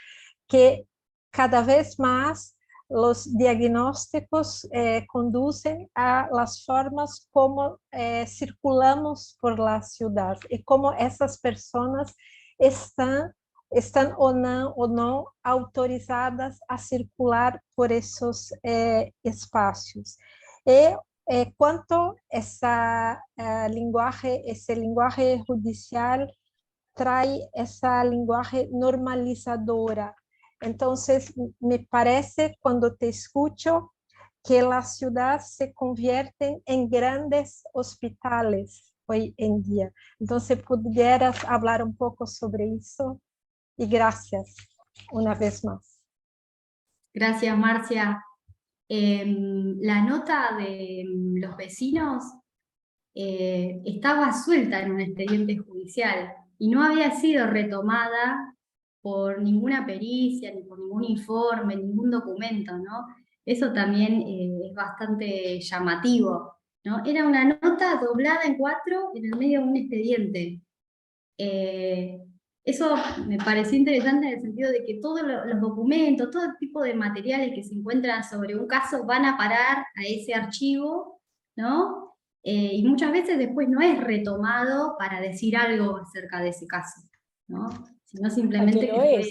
que cada vez más los diagnósticos conducen a las formas como circulamos por la ciudad y cómo esas personas están o no autorizadas a circular por esos espacios. Y cuanto ese lenguaje judicial trae esa lenguaje normalizadora. Entonces, me parece, cuando te escucho, que la ciudad se convierte en grandes hospitales hoy en día. Entonces, ¿pudieras hablar un poco sobre eso? Y gracias una vez más. Gracias, Marcia. La nota de los vecinos estaba suelta en un expediente judicial y no había sido retomada por ninguna pericia, ni por ningún informe, ningún documento, ¿no? Eso también es bastante llamativo, ¿no? Era una nota doblada en 4 en el medio de un expediente. Eso me pareció interesante en el sentido de que todos los documentos, todo tipo de materiales que se encuentran sobre un caso van a parar a ese archivo, ¿no? Y muchas veces después no es retomado para decir algo acerca de ese caso, ¿no? Sino simplemente que lo que es.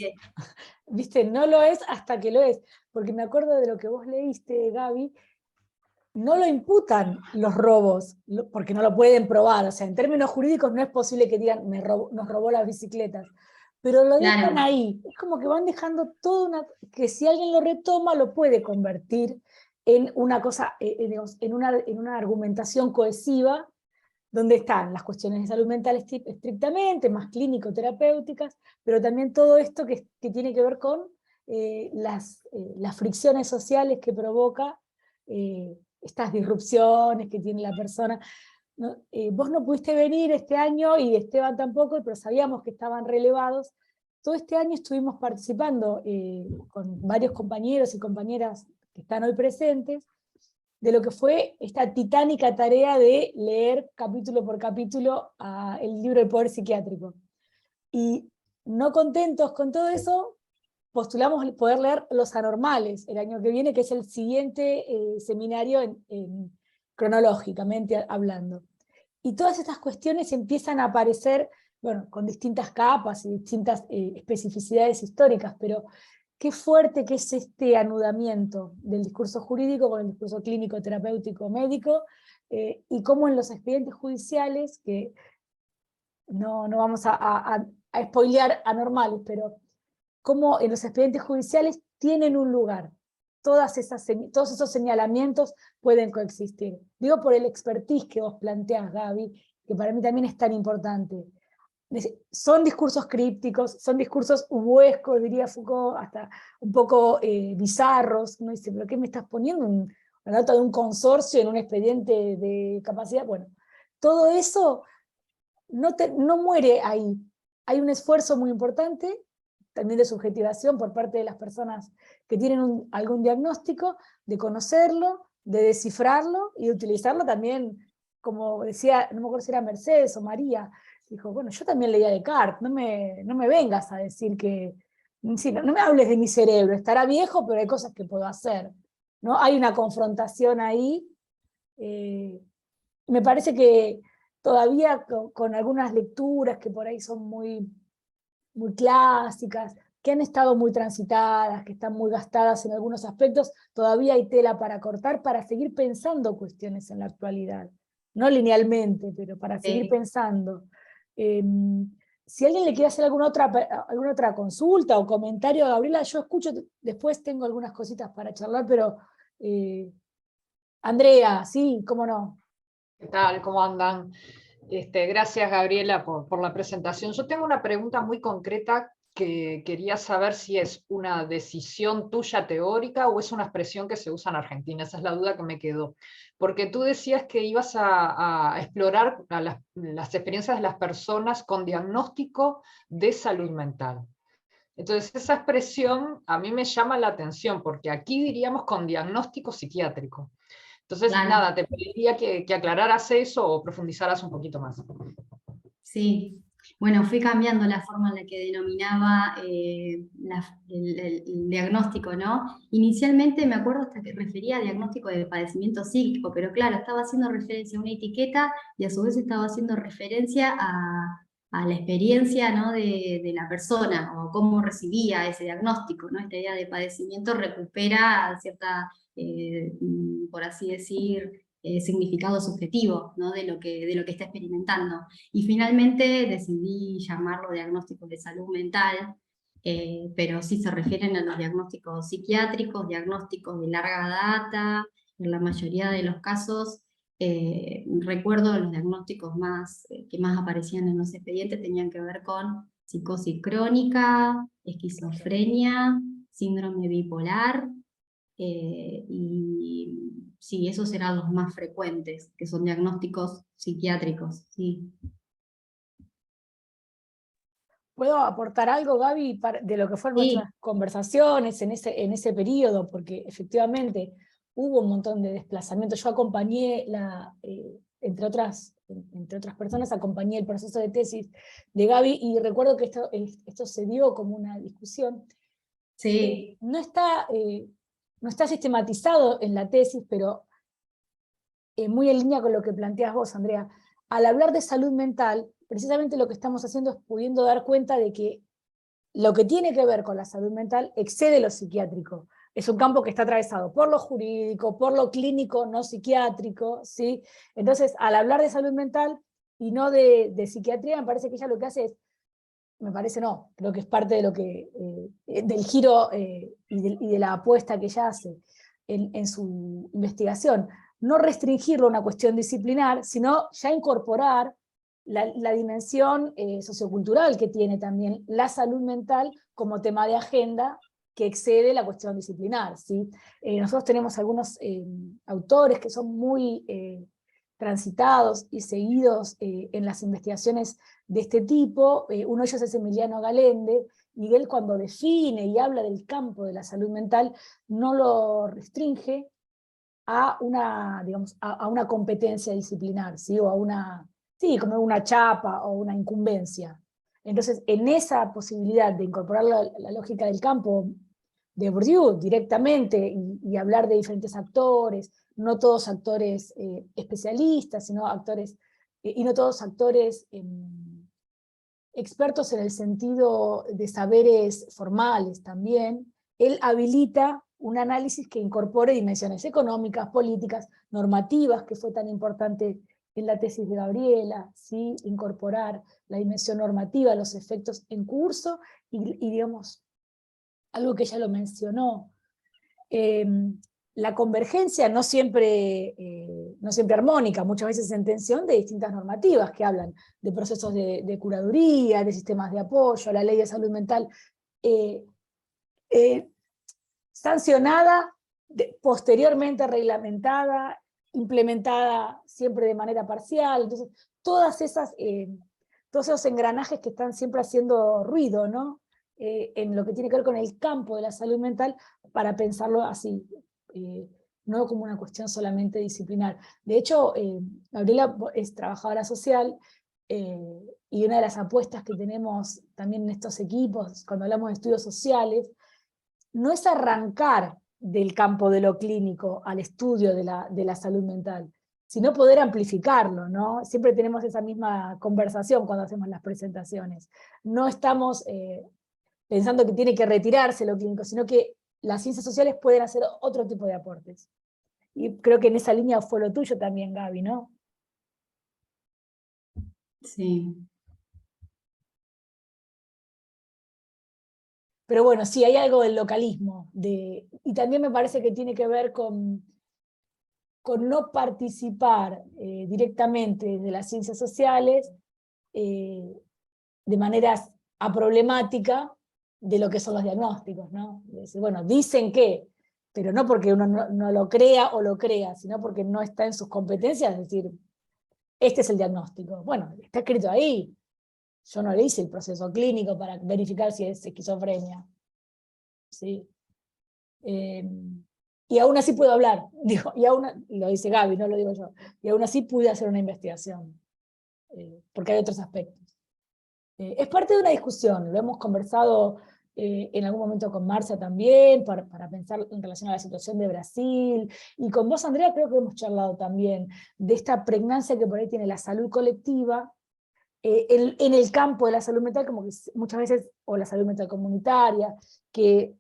¿Viste? No lo es hasta que lo es. Porque me acuerdo de lo que vos leíste, Gaby, no lo imputan los robos, porque no lo pueden probar. O sea, en términos jurídicos no es posible que digan, nos robó las bicicletas. Pero lo dejan claro, ahí. Es como que van dejando todo que si alguien lo retoma, lo puede convertir en una cosa, en una argumentación cohesiva, donde están las cuestiones de salud mental estrictamente, más clínico-terapéuticas, pero también todo esto que tiene que ver con las fricciones sociales que provoca estas disrupciones que tiene la persona. ¿No? Vos no pudiste venir este año y Esteban tampoco, pero sabíamos que estaban relevados. Todo este año estuvimos participando con varios compañeros y compañeras que están hoy presentes, de lo que fue esta titánica tarea de leer capítulo por capítulo el libro del poder psiquiátrico. Y no contentos con todo eso, postulamos poder leer Los Anormales el año que viene, que es el siguiente seminario cronológicamente hablando. Y todas estas cuestiones empiezan a aparecer, bueno, con distintas capas y distintas especificidades históricas, pero qué fuerte que es este anudamiento del discurso jurídico con el discurso clínico, terapéutico, médico, y cómo en los expedientes judiciales, que no vamos a spoilear Anormales, pero cómo en los expedientes judiciales tienen un lugar. Todos esos señalamientos pueden coexistir. Digo por el expertise que vos planteás, Gaby, que para mí también es tan importante. Son discursos crípticos, son discursos huescos, diría Foucault, hasta un poco bizarros. Uno dice, ¿pero qué me estás poniendo? Una nota de un consorcio en un expediente de capacidad. Bueno, todo eso no muere ahí. Hay un esfuerzo muy importante, también de subjetivación por parte de las personas que tienen algún diagnóstico, de conocerlo, de descifrarlo y de utilizarlo también, como decía, no me acuerdo si era Mercedes o María, dijo, bueno, yo también leía Descartes, no me vengas a decir que, sí, no me hables de mi cerebro, estará viejo, pero hay cosas que puedo hacer, ¿no? Hay una confrontación ahí, me parece que todavía con algunas lecturas que por ahí son muy, muy clásicas, que han estado muy transitadas, que están muy gastadas en algunos aspectos, todavía hay tela para cortar para seguir pensando cuestiones en la actualidad. No linealmente, pero para seguir pensando. Si alguien le quiere hacer alguna otra consulta o comentario a Gabriela, yo escucho, después tengo algunas cositas para charlar, pero Andrea, sí, cómo no. ¿Qué tal? ¿Cómo andan? Gracias, Gabriela, por la presentación. Yo tengo una pregunta muy concreta que quería saber si es una decisión tuya teórica o es una expresión que se usa en Argentina. Esa es la duda que me quedó. Porque tú decías que ibas a explorar las experiencias de las personas con diagnóstico de salud mental. Entonces, esa expresión a mí me llama la atención, porque aquí diríamos con diagnóstico psiquiátrico. Entonces, Claro. nada, te pediría que aclararas eso o profundizaras un poquito más. Sí, bueno, fui cambiando la forma en la que denominaba el diagnóstico, ¿no? Inicialmente me acuerdo hasta que refería a diagnóstico de padecimiento psíquico, pero claro, estaba haciendo referencia a una etiqueta y a su vez estaba haciendo referencia a la experiencia, ¿no? de la persona o cómo recibía ese diagnóstico, ¿no? Esta idea de padecimiento recupera cierta, por así decir, significado subjetivo, ¿no? de lo que está experimentando. Y finalmente decidí llamarlo diagnóstico de salud mental, pero sí se refieren a los diagnósticos psiquiátricos, diagnósticos de larga data, en la mayoría de los casos. Recuerdo los diagnósticos que más aparecían en los expedientes tenían que ver con psicosis crónica, esquizofrenia, síndrome bipolar, y sí, esos eran los más frecuentes, que son diagnósticos psiquiátricos, sí. ¿Puedo aportar algo, Gaby, de lo que fueron Sí. nuestras conversaciones en ese periodo? Porque efectivamente hubo un montón de desplazamientos. Yo acompañé, entre otras personas, acompañé el proceso de tesis de Gaby, y recuerdo que esto se dio como una discusión. Sí. No está sistematizado en la tesis, pero muy en línea con lo que planteas vos, Andrea. Al hablar de salud mental, precisamente lo que estamos haciendo es pudiendo dar cuenta de que lo que tiene que ver con la salud mental excede lo psiquiátrico. Es un campo que está atravesado por lo jurídico, por lo clínico, no psiquiátrico, ¿sí? Entonces, al hablar de salud mental y no de psiquiatría, me parece que ella lo que hace es, me parece no, creo que es parte de lo que, del giro y de la apuesta que ella hace en su investigación, no restringirlo a una cuestión disciplinar, sino ya incorporar la dimensión sociocultural que tiene también la salud mental como tema de agenda que excede la cuestión disciplinar, ¿sí? Nosotros tenemos algunos autores que son muy transitados y seguidos en las investigaciones de este tipo. Uno de ellos es Emiliano Galende, y él, cuando define y habla del campo de la salud mental, no lo restringe a una, digamos, a una competencia disciplinar, ¿sí? O a una, sí, como una chapa o una incumbencia. Entonces, en esa posibilidad de incorporar la lógica del campo de Bourdieu directamente y hablar de diferentes actores, no todos actores especialistas, sino actores, y no todos actores expertos en el sentido de saberes formales también, él habilita un análisis que incorpore dimensiones económicas, políticas, normativas, que fue tan importante en la tesis de Gabriela, ¿sí? Incorporar la dimensión normativa, los efectos en curso, y digamos, algo que ella lo mencionó, la convergencia no siempre armónica, muchas veces en tensión de distintas normativas que hablan de procesos de curaduría, de sistemas de apoyo, la ley de salud mental, sancionada, posteriormente reglamentada, implementada siempre de manera parcial. Entonces, todos esos engranajes que están siempre haciendo ruido, ¿no? En lo que tiene que ver con el campo de la salud mental, para pensarlo así, no como una cuestión solamente disciplinar. De hecho, Gabriela es trabajadora social, y una de las apuestas que tenemos también en estos equipos, cuando hablamos de estudios sociales, no es arrancar del campo de lo clínico al estudio de la salud mental, sino poder amplificarlo, ¿no? Siempre tenemos esa misma conversación cuando hacemos las presentaciones. No estamos pensando que tiene que retirarse lo clínico, sino que las ciencias sociales pueden hacer otro tipo de aportes. Y creo que en esa línea fue lo tuyo también, Gaby, ¿no? Sí. Pero bueno, sí, hay algo del localismo, y también me parece que tiene que ver con no participar directamente de las ciencias sociales de manera problemática de lo que son los diagnósticos, ¿no? Bueno, dicen que, pero no porque uno no lo crea o lo crea, sino porque no está en sus competencias, es decir, este es el diagnóstico. Bueno, está escrito ahí. Yo no le hice el proceso clínico para verificar si es esquizofrenia. ¿Sí? Y aún así puedo hablar, digo, lo dice Gaby, no lo digo yo, y aún así pude hacer una investigación, porque hay otros aspectos. Es parte de una discusión, lo hemos conversado en algún momento con Marcia también, para pensar en relación a la situación de Brasil, y con vos, Andrea, creo que hemos charlado también de esta pregnancia que por ahí tiene la salud colectiva, en el campo de la salud mental, como que muchas veces, o la salud mental comunitaria, que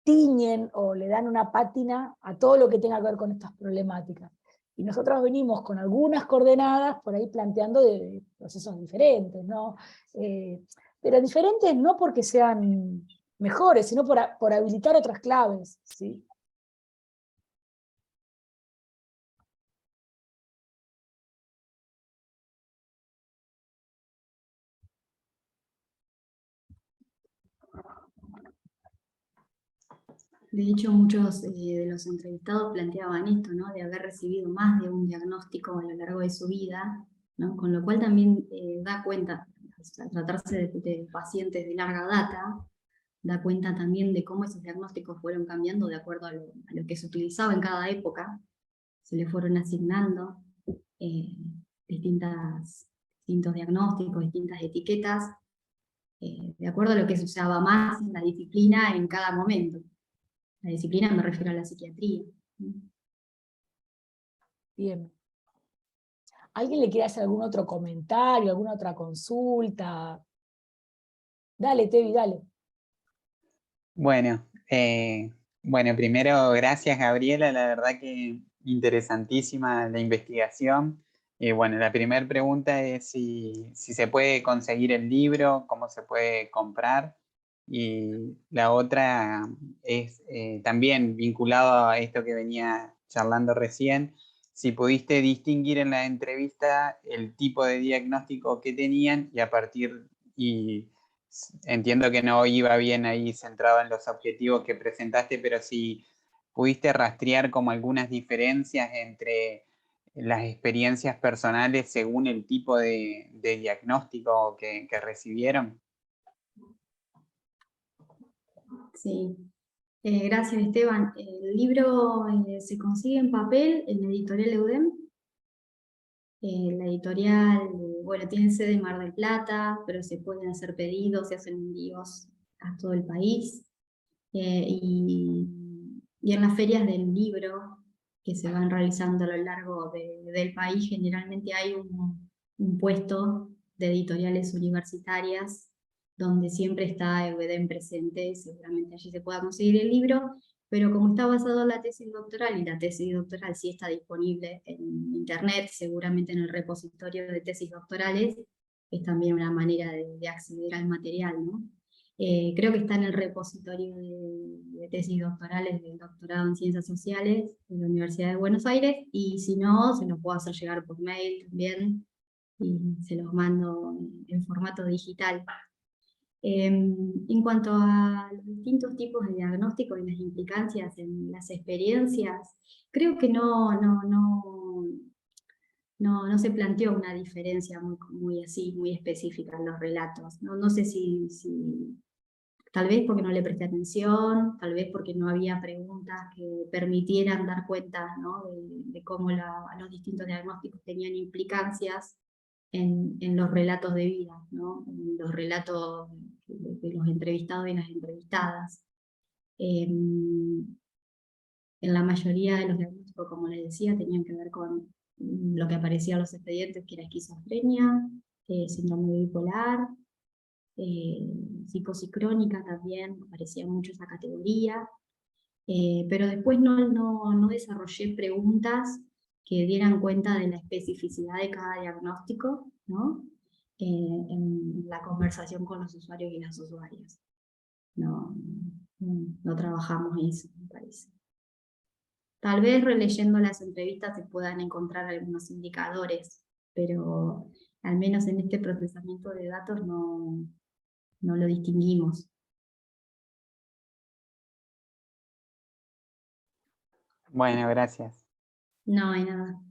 tiñen o le dan una pátina a todo lo que tenga que ver con estas problemáticas. Y nosotros venimos con algunas coordenadas por ahí planteando de procesos diferentes, ¿no? Pero diferentes no porque sean mejores, sino por habilitar otras claves, ¿sí? De hecho, muchos de los entrevistados planteaban esto, ¿no? De haber recibido más de un diagnóstico a lo largo de su vida, ¿no? Con lo cual también da cuenta, al tratarse de pacientes de larga data, da cuenta también de cómo esos diagnósticos fueron cambiando de acuerdo a lo que se utilizaba en cada época. Se le fueron asignando eh, distintos diagnósticos, distintas etiquetas, de acuerdo a lo que se usaba más en la disciplina en cada momento. La disciplina me refiero a la psiquiatría. Bien. ¿Alguien le quiere hacer algún otro comentario, alguna otra consulta? Dale, Tevi, dale. Bueno, primero gracias Gabriela, la verdad que interesantísima la investigación. Bueno, la primera pregunta es si se puede conseguir el libro, cómo se puede comprar. Y la otra es también vinculado a esto que venía charlando recién, si pudiste distinguir en la entrevista el tipo de diagnóstico que tenían y a partir, y entiendo que no iba bien ahí centrado en los objetivos que presentaste, pero si pudiste rastrear como algunas diferencias entre las experiencias personales según el tipo de diagnóstico que recibieron. Sí. Gracias, Esteban. El libro se consigue en papel en la editorial Eudem. La editorial, bueno, tiene sede en Mar del Plata, pero se pueden hacer pedidos, se hacen envíos a todo el país. Y en las ferias del libro que se van realizando a lo largo del país, generalmente hay un puesto de editoriales universitarias donde siempre está Eudem presente, seguramente allí se pueda conseguir el libro, pero como está basado en la tesis doctoral, y la tesis doctoral sí está disponible en internet, seguramente en el repositorio de tesis doctorales, es también una manera de acceder al material, ¿no? Creo que está en el repositorio de tesis doctorales del doctorado en Ciencias Sociales de la Universidad de Buenos Aires, y si no, se los puedo hacer llegar por mail también, y se los mando en formato digital. En cuanto a los distintos tipos de diagnóstico y las implicancias en las experiencias, creo que no se planteó una diferencia muy así, muy específica en los relatos. No sé si tal vez porque no le presté atención, tal vez porque no había preguntas que permitieran dar cuenta, ¿no? de cómo los distintos diagnósticos tenían implicancias en los relatos de vida, ¿no? En los relatos de los entrevistados y las entrevistadas. En la mayoría de los diagnósticos, como les decía, tenían que ver con lo que aparecía en los expedientes, que era esquizofrenia, síndrome bipolar, psicosis crónica también, aparecía mucho esa categoría, pero después no desarrollé preguntas que dieran cuenta de la especificidad de cada diagnóstico, ¿no? En la conversación con los usuarios y las usuarias. No trabajamos eso, me parece. Tal vez releyendo las entrevistas se puedan encontrar algunos indicadores, pero al menos en este procesamiento de datos no lo distinguimos. Bueno, gracias. No hay nada.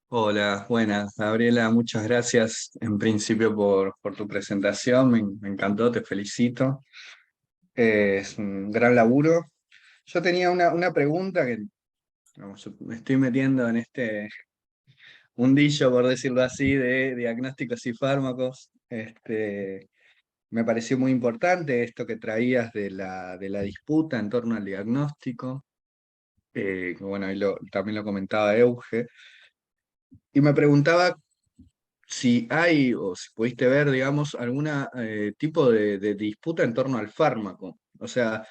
Hola, buenas, Gabriela, muchas gracias en principio por tu presentación, me encantó, te felicito. Es un gran laburo. Yo tenía una pregunta que vamos, me estoy metiendo en este mundillo, por decirlo así, de diagnósticos y fármacos. Me pareció muy importante esto que traías de la disputa en torno al diagnóstico. Que bueno, también lo comentaba Euge. Y me preguntaba si hay, o si pudiste ver, digamos, algún tipo de disputa en torno al fármaco. O sea,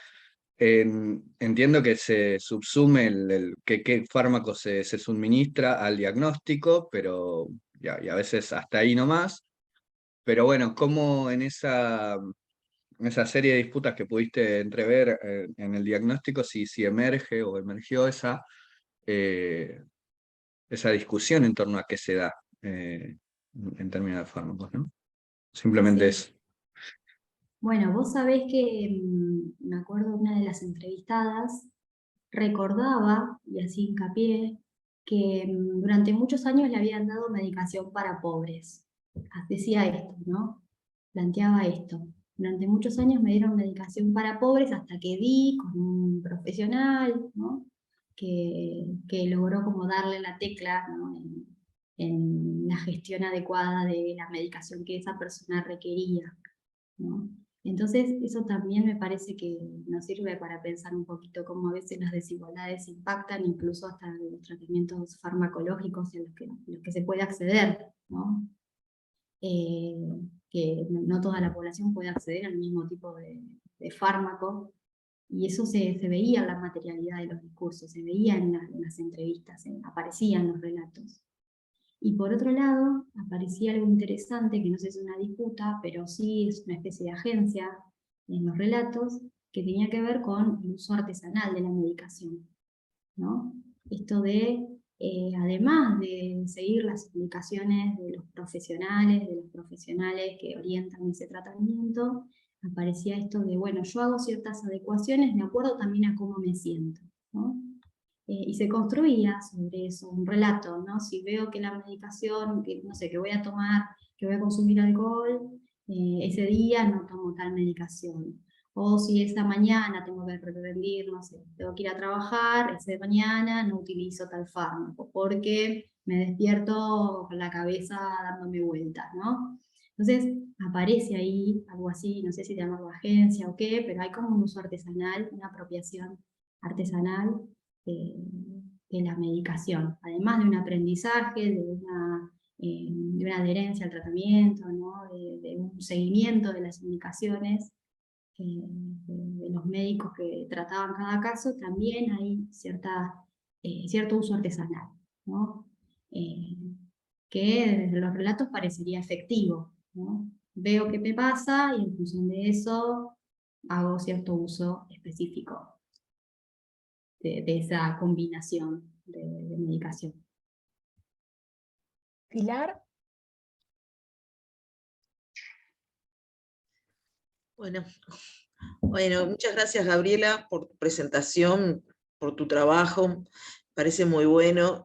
entiendo que se subsume qué fármaco se suministra al diagnóstico, pero y a veces hasta ahí nomás. Pero bueno, ¿cómo en esa serie de disputas que pudiste entrever en el diagnóstico, si emerge o emergió eh, esa discusión en torno a qué se da en términos de fármacos, ¿no? Simplemente Sí. eso. Bueno, vos sabés que me acuerdo de una de las entrevistadas, recordaba, y así hincapié, que durante muchos años le habían dado medicación para pobres. Decía esto, ¿no? Planteaba esto. Durante muchos años me dieron medicación para pobres hasta que di con un profesional, ¿no? que logró como darle la tecla, ¿no? en la gestión adecuada de la medicación que esa persona requería, ¿no? Entonces, eso también me parece que nos sirve para pensar un poquito cómo a veces las desigualdades impactan incluso hasta los tratamientos farmacológicos en los que se puede acceder, ¿no? Que no toda la población puede acceder al mismo tipo de fármaco, y eso se veía en la materialidad de los discursos, se veía en las entrevistas, aparecía en los relatos. Y por otro lado, aparecía algo interesante, que no sé si es una disputa, pero sí es una especie de agencia en los relatos, que tenía que ver con el uso artesanal de la medicación, ¿no? Esto de, además de seguir las indicaciones de los profesionales que orientan ese tratamiento, aparecía esto de, bueno, yo hago ciertas adecuaciones de acuerdo también a cómo me siento, ¿no? Y se construía sobre eso un relato, ¿no? Si veo que la medicación, que no sé, que voy a tomar, que voy a consumir alcohol, ese día no tomo tal medicación. O si esa mañana tengo que rendir, no sé, tengo que ir a trabajar, esa mañana no utilizo tal fármaco, porque me despierto con la cabeza dándome vueltas, ¿no? Entonces aparece ahí algo así, no sé si llamarlo agencia o qué, pero hay como un uso artesanal, una apropiación artesanal de la medicación, además de un aprendizaje, de una adherencia al tratamiento, ¿no? de un seguimiento de las indicaciones de los médicos que trataban cada caso, también hay cierto uso artesanal, ¿no? Que desde los relatos parecería efectivo, ¿no? Veo qué me pasa y en función de eso hago cierto uso específico de esa combinación de medicación. Pilar. Bueno, muchas gracias, Gabriela, por tu presentación, por tu trabajo. Parece muy bueno.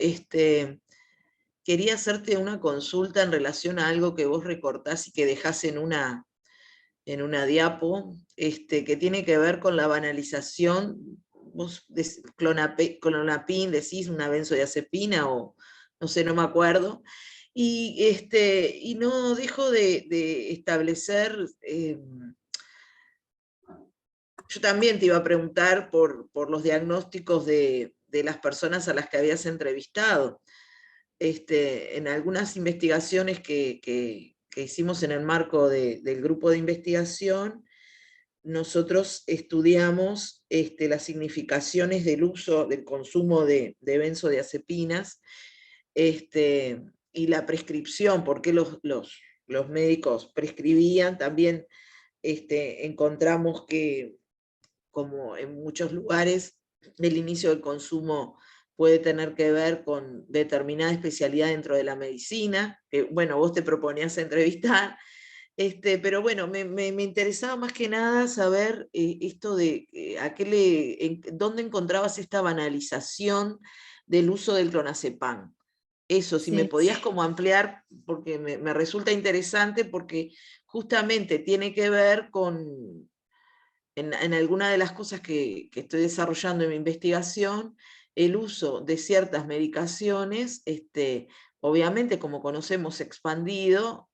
Quería hacerte una consulta en relación a algo que vos recortás y que dejás en una diapo, que tiene que ver con la banalización. Vos clonazepam decís una benzodiazepina o no sé, no me acuerdo. Y no dejo de establecer yo también te iba a preguntar por los diagnósticos de las personas a las que habías entrevistado. En algunas investigaciones que hicimos en el marco del grupo de investigación, nosotros estudiamos las significaciones del uso, del consumo de benzodiazepinas, y la prescripción, por qué los médicos prescribían. También encontramos que, como en muchos lugares, el inicio del consumo puede tener que ver con determinada especialidad dentro de la medicina, que bueno, vos te proponías entrevistar, pero bueno, me interesaba más que nada saber esto de dónde encontrabas esta banalización del uso del clonazepam. Eso, si me Sí. podías como ampliar, porque me resulta interesante, porque justamente tiene que ver con, en alguna de las cosas que estoy desarrollando en mi investigación, el uso de ciertas medicaciones, obviamente como conocemos expandido,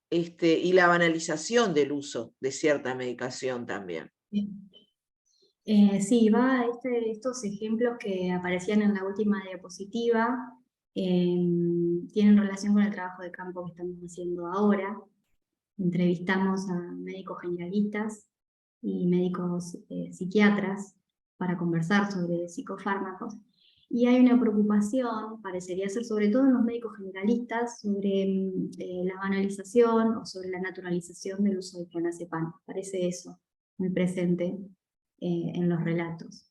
y la banalización del uso de cierta medicación también. Sí, va estos ejemplos que aparecían en la última diapositiva, tienen relación con el trabajo de campo que estamos haciendo ahora. Entrevistamos a médicos generalistas y médicos psiquiatras para conversar sobre psicofármacos. Y hay una preocupación, parecería ser sobre todo en los médicos generalistas, sobre la banalización o sobre la naturalización del uso del clonazepam. Parece eso muy presente en los relatos.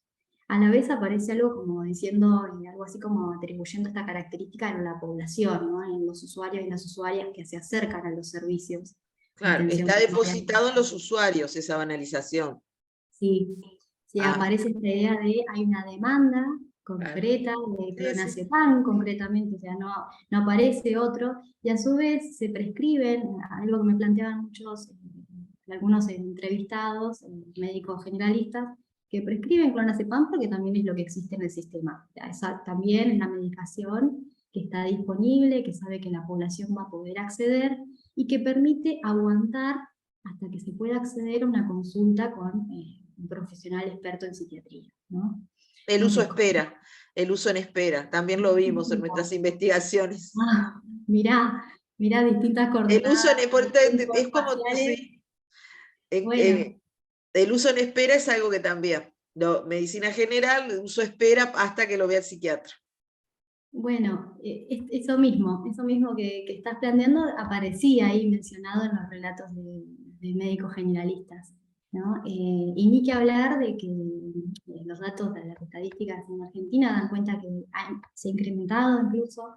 A la vez aparece algo como diciendo, algo así como atribuyendo esta característica en la población, ¿no? En los usuarios y las usuarias que se acercan a los servicios. Claro, Atención está primaria. depositado en los usuarios esa banalización. Sí, sí, aparece esta idea de hay una demanda concreta de clonazepam, concretamente, o sea, no aparece otro, y a su vez se prescriben, algo que me planteaban algunos entrevistados, médicos generalistas, que prescriben clonazepam porque también es lo que existe en el sistema. También es la medicación que está disponible, que sabe que la población va a poder acceder, y que permite aguantar hasta que se pueda acceder a una consulta con un profesional experto en psiquiatría, ¿no? El uso Entonces, espera, el uso en espera, también lo vimos en nuestras investigaciones. Mirá distintas El uso coordenadas es como, espaciales. sí, Bueno, el uso en espera es algo que también, medicina general, el uso espera hasta que lo vea el psiquiatra. bueno, eso mismo que estás planteando aparecía ahí mencionado en los relatos de médicos generalistas, ¿no? Y ni que hablar de que los datos de las estadísticas en Argentina dan cuenta que se ha incrementado incluso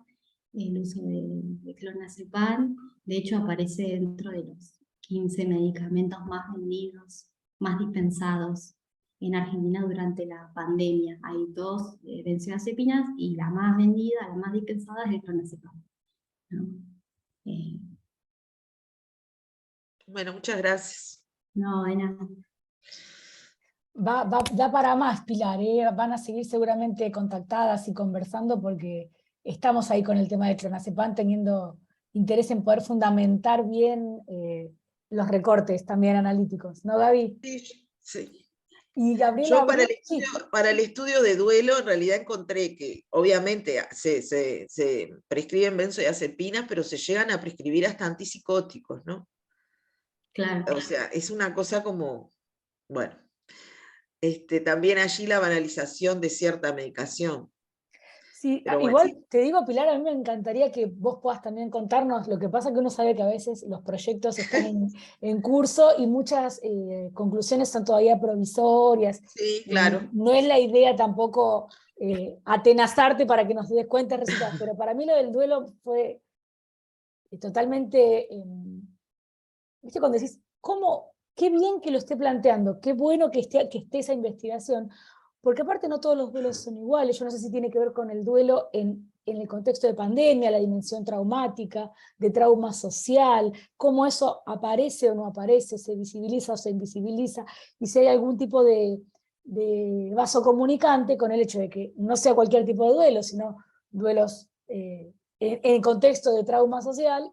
el uso de clonazepam. De hecho aparece dentro de los 15 medicamentos más vendidos, más dispensados en Argentina durante la pandemia. Hay 2 benzodiazepinas y la más vendida, la más dispensada es el clonazepam, ¿no? Bueno, muchas gracias. No, de nada. Da para más, Pilar, van a seguir seguramente contactadas y conversando porque estamos ahí con el tema de clonazepam teniendo interés en poder fundamentar bien los recortes también analíticos, ¿no, Gaby? Sí. Y Gabriela, Yo para el estudio de duelo en realidad encontré que obviamente se prescriben benzodiazepinas, pero se llegan a prescribir hasta antipsicóticos, ¿no? Claro. O sea, es una cosa como, bueno, también allí la banalización de cierta medicación. Sí, Pero bueno, igual te digo, Pilar, a mí me encantaría que vos puedas también contarnos. Lo que pasa que uno sabe que a veces los proyectos están en curso y muchas conclusiones son todavía provisorias. Sí, claro. No es la idea tampoco atenazarte para que nos des cuenta de resultados, pero para mí lo del duelo fue totalmente, ¿viste? Cuando decís, ¿cómo? Qué bien que lo esté planteando, qué bueno que esté esa investigación, porque aparte no todos los duelos son iguales. Yo no sé si tiene que ver con el duelo en el contexto de pandemia, la dimensión traumática, de trauma social, cómo eso aparece o no aparece, se visibiliza o se invisibiliza, y si hay algún tipo de vaso comunicante con el hecho de que no sea cualquier tipo de duelo, sino duelos en contexto de trauma social,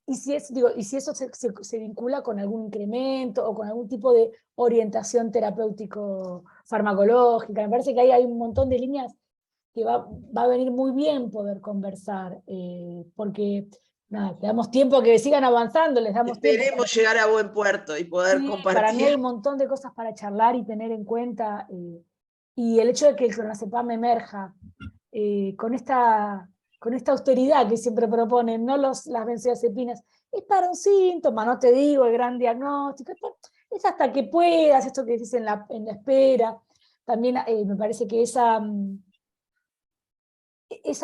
y si eso se vincula con algún incremento o con algún tipo de orientación terapéutico farmacológica. Me parece que ahí hay un montón de líneas que va a venir muy bien poder conversar, porque nada, le damos tiempo a que sigan avanzando, les damos tiempo. Esperemos llegar a buen puerto y poder Sí, compartir. para mí hay un montón de cosas para charlar y tener en cuenta, y el hecho de que el clonazepam emerja con esta austeridad que siempre proponen, no las benzodiazepinas, es para un síntoma, no te digo el gran diagnóstico, es hasta que puedas, esto que dices en la espera. También me parece que esa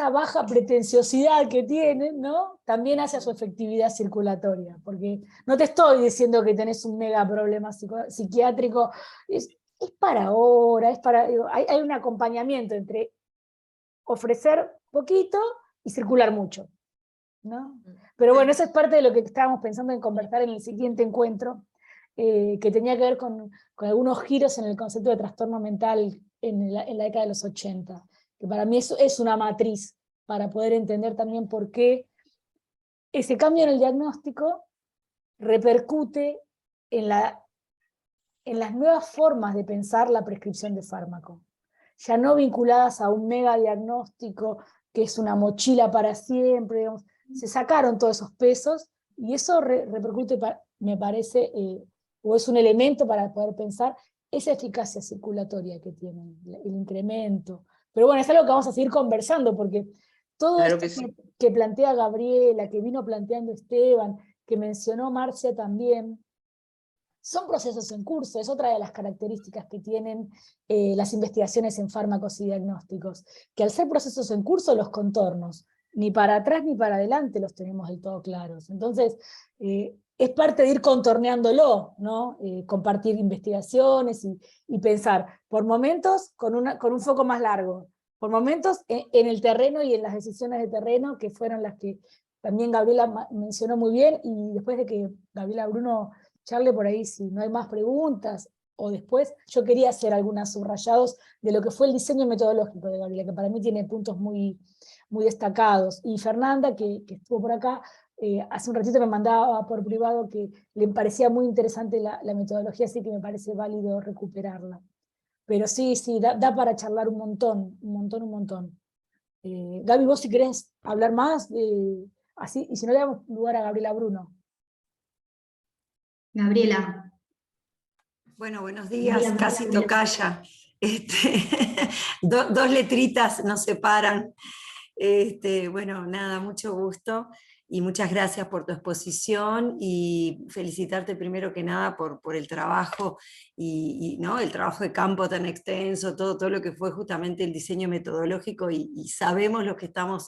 baja pretenciosidad que tienen, ¿no? También hace a su efectividad circulatoria, porque no te estoy diciendo que tenés un mega problema psiquiátrico, es para ahora, hay un acompañamiento entre ofrecer poquito y circular mucho, ¿no? Pero bueno, eso es parte de lo que estábamos pensando en conversar en el siguiente encuentro, que tenía que ver con algunos giros en el concepto de trastorno mental en la década de los 80, que para mí eso es una matriz para poder entender también por qué ese cambio en el diagnóstico repercute en las nuevas formas de pensar la prescripción de fármaco, ya no vinculadas a un mega diagnóstico que es una mochila para siempre, digamos. Se sacaron todos esos pesos y eso repercute, me parece, o es un elemento para poder pensar esa eficacia circulatoria que tienen, el incremento. Pero bueno, es algo que vamos a seguir conversando, porque todo Claro esto que sí. que plantea Gabriela, que vino planteando Esteban, que mencionó Marcia también, son procesos en curso, es otra de las características que tienen las investigaciones en fármacos y diagnósticos, que al ser procesos en curso los contornos, ni para atrás ni para adelante los tenemos del todo claros. Entonces, es parte de ir contorneándolo, ¿no? Compartir investigaciones y pensar, por momentos con un foco más largo, por momentos en el terreno y en las decisiones de terreno, que fueron las que también Gabriela mencionó muy bien, y después de que Gabriela Bruno charle por ahí, si no hay más preguntas, o después, yo quería hacer algunos subrayados de lo que fue el diseño metodológico de Gabriela, que para mí tiene puntos muy, muy destacados. Y Fernanda, que estuvo por acá, hace un ratito me mandaba por privado que le parecía muy interesante la metodología, así que me parece válido recuperarla. Pero sí, da para charlar un montón, un montón, un montón. Gaby, vos si querés hablar más, así, y si no le damos lugar a Gabriela Bruno. Gabriela. Bueno, buenos días, casi tocaya. Dos letritas nos separan. Bueno, nada, mucho gusto y muchas gracias por tu exposición y felicitarte primero que nada por el trabajo ¿no? El trabajo de campo tan extenso, todo lo que fue justamente el diseño metodológico y sabemos los que estamos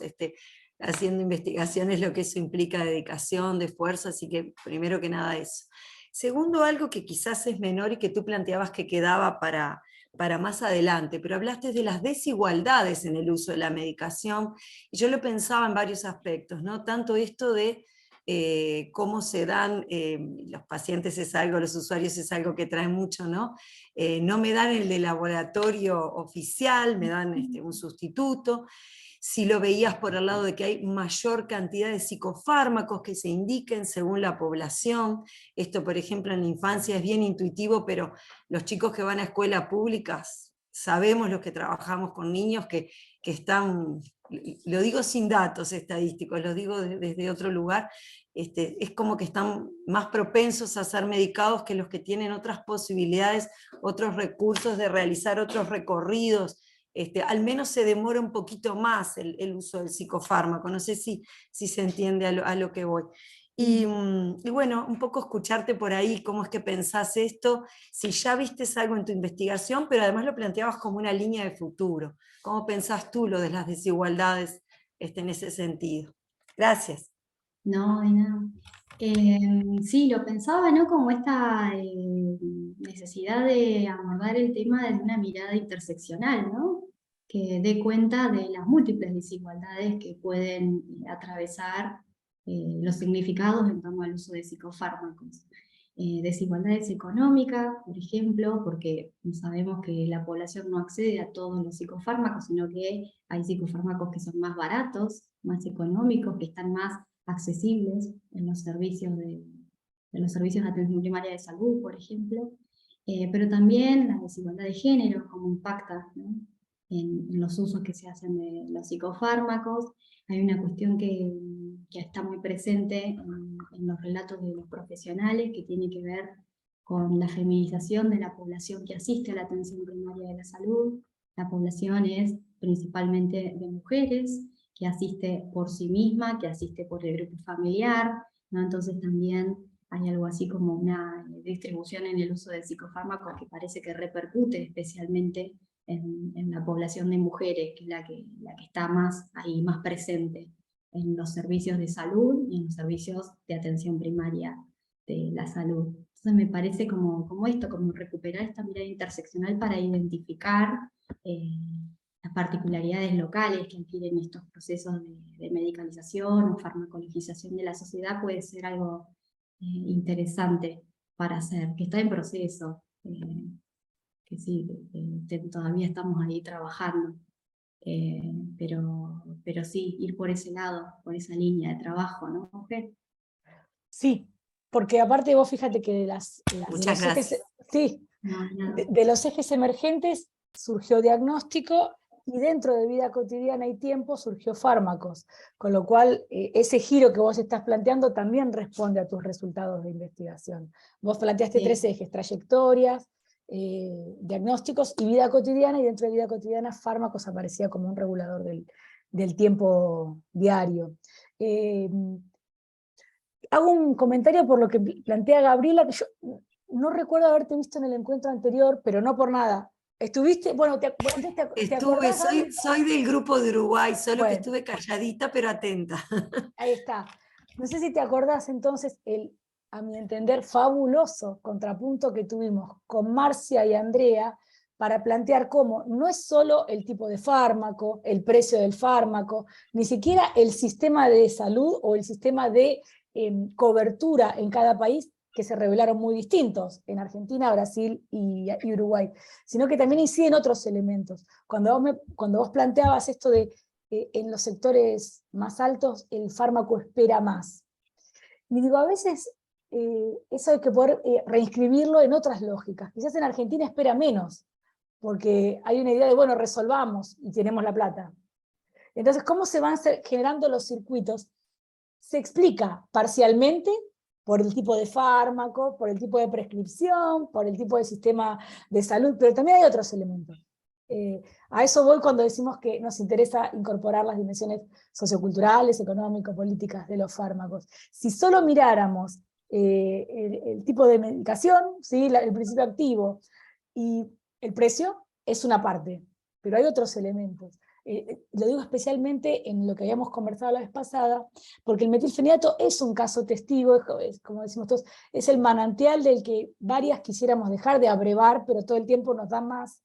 haciendo investigaciones lo que eso implica dedicación, de esfuerzo, así que primero que nada eso. Segundo, algo que quizás es menor y que tú planteabas que quedaba para más adelante, pero hablaste de las desigualdades en el uso de la medicación, y yo lo pensaba en varios aspectos, ¿no? Tanto esto de cómo se dan, los pacientes es algo, los usuarios es algo que trae mucho, ¿no? No me dan el de laboratorio oficial, me dan un sustituto. Si lo veías por el lado de que hay mayor cantidad de psicofármacos que se indiquen según la población, esto por ejemplo en la infancia es bien intuitivo, pero los chicos que van a escuelas públicas, sabemos los que trabajamos con niños que están, lo digo sin datos estadísticos, lo digo desde otro lugar, es como que están más propensos a ser medicados que los que tienen otras posibilidades, otros recursos de realizar otros recorridos. Al menos se demora un poquito más el uso del psicofármaco, no sé si se entiende a lo que voy. Y bueno, un poco escucharte por ahí, cómo es que pensás esto, si ya viste algo en tu investigación, pero además lo planteabas como una línea de futuro. ¿Cómo pensás tú lo de las desigualdades en ese sentido? Gracias. No, de nada. Sí, lo pensaba, ¿no? Como esta necesidad de abordar el tema desde una mirada interseccional, ¿no? Que dé cuenta de las múltiples desigualdades que pueden atravesar los significados en torno al uso de psicofármacos. Desigualdades económicas, por ejemplo, porque sabemos que la población no accede a todos los psicofármacos, sino que hay psicofármacos que son más baratos, más económicos, que están más accesibles en los servicios de atención primaria de salud, por ejemplo, pero también la desigualdad de género, cómo impacta, ¿no?, en los usos que se hacen de los psicofármacos. Hay una cuestión que está muy presente en los relatos de los profesionales, que tiene que ver con la feminización de la población que asiste a la atención primaria de la salud. La población es principalmente de mujeres, que asiste por sí misma, que asiste por el grupo familiar, ¿no? Entonces también hay algo así como una distribución en el uso de psicofármacos que parece que repercute especialmente en la población de mujeres, que es la que está más ahí, más presente en los servicios de salud y en los servicios de atención primaria de la salud. Entonces me parece como esto, como recuperar esta mirada interseccional para identificar las particularidades locales que adquieren estos procesos de medicalización o farmacologización de la sociedad, puede ser algo interesante para hacer, que está en proceso, que sí, todavía estamos ahí trabajando, pero sí, ir por ese lado, por esa línea de trabajo, ¿no? ¿Okay? Sí, porque aparte vos fíjate que Muchas gracias. Sí, No, nada. de los ejes emergentes surgió diagnóstico, y dentro de vida cotidiana y tiempo surgió fármacos, con lo cual ese giro que vos estás planteando también responde a tus resultados de investigación. Vos planteaste Sí. 3 ejes: trayectorias, diagnósticos y vida cotidiana, y dentro de vida cotidiana fármacos aparecía como un regulador del tiempo diario. Hago un comentario por lo que plantea Gabriela, que yo no recuerdo haberte visto en el encuentro anterior, pero no por nada. ¿Estuviste? Bueno, ¿te acordás, Gaby? Soy del grupo de Uruguay, solo que Bueno. estuve calladita pero atenta. Ahí está. No sé si te acordás entonces a mi entender, fabuloso contrapunto que tuvimos con Marcia y Andrea para plantear cómo no es solo el tipo de fármaco, el precio del fármaco, ni siquiera el sistema de salud o el sistema de cobertura en cada país, que se revelaron muy distintos en Argentina, Brasil y Uruguay, sino que también inciden otros elementos. Cuando vos planteabas esto de en los sectores más altos el fármaco espera más. Y digo, a veces eso hay que poder reinscribirlo en otras lógicas. Quizás en Argentina espera menos, porque hay una idea de, bueno, resolvamos y tenemos la plata. Entonces, ¿cómo se van generando los circuitos? Se explica parcialmente por el tipo de fármaco, por el tipo de prescripción, por el tipo de sistema de salud, pero también hay otros elementos. A eso voy cuando decimos que nos interesa incorporar las dimensiones socioculturales, económico-políticas de los fármacos. Si solo miráramos el tipo de medicación, ¿sí?, el principio activo y el precio, es una parte, pero hay otros elementos. Lo digo especialmente en lo que habíamos conversado la vez pasada, porque el metilfenidato es un caso testigo, como decimos todos, es el manantial del que varias quisiéramos dejar de abrevar, pero todo el tiempo nos da más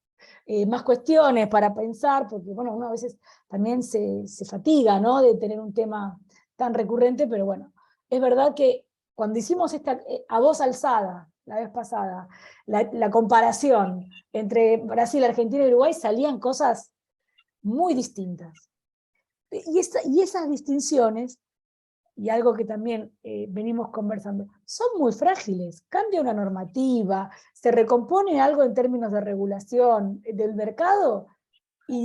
cuestiones para pensar, porque bueno, uno a veces también se fatiga, ¿no?, de tener un tema tan recurrente, pero bueno, es verdad que cuando hicimos esta a voz alzada la vez pasada, la comparación entre Brasil, Argentina y Uruguay, salían cosas muy distintas. Y esas distinciones, y algo que también venimos conversando, son muy frágiles. Cambia una normativa, se recompone algo en términos de regulación del mercado, y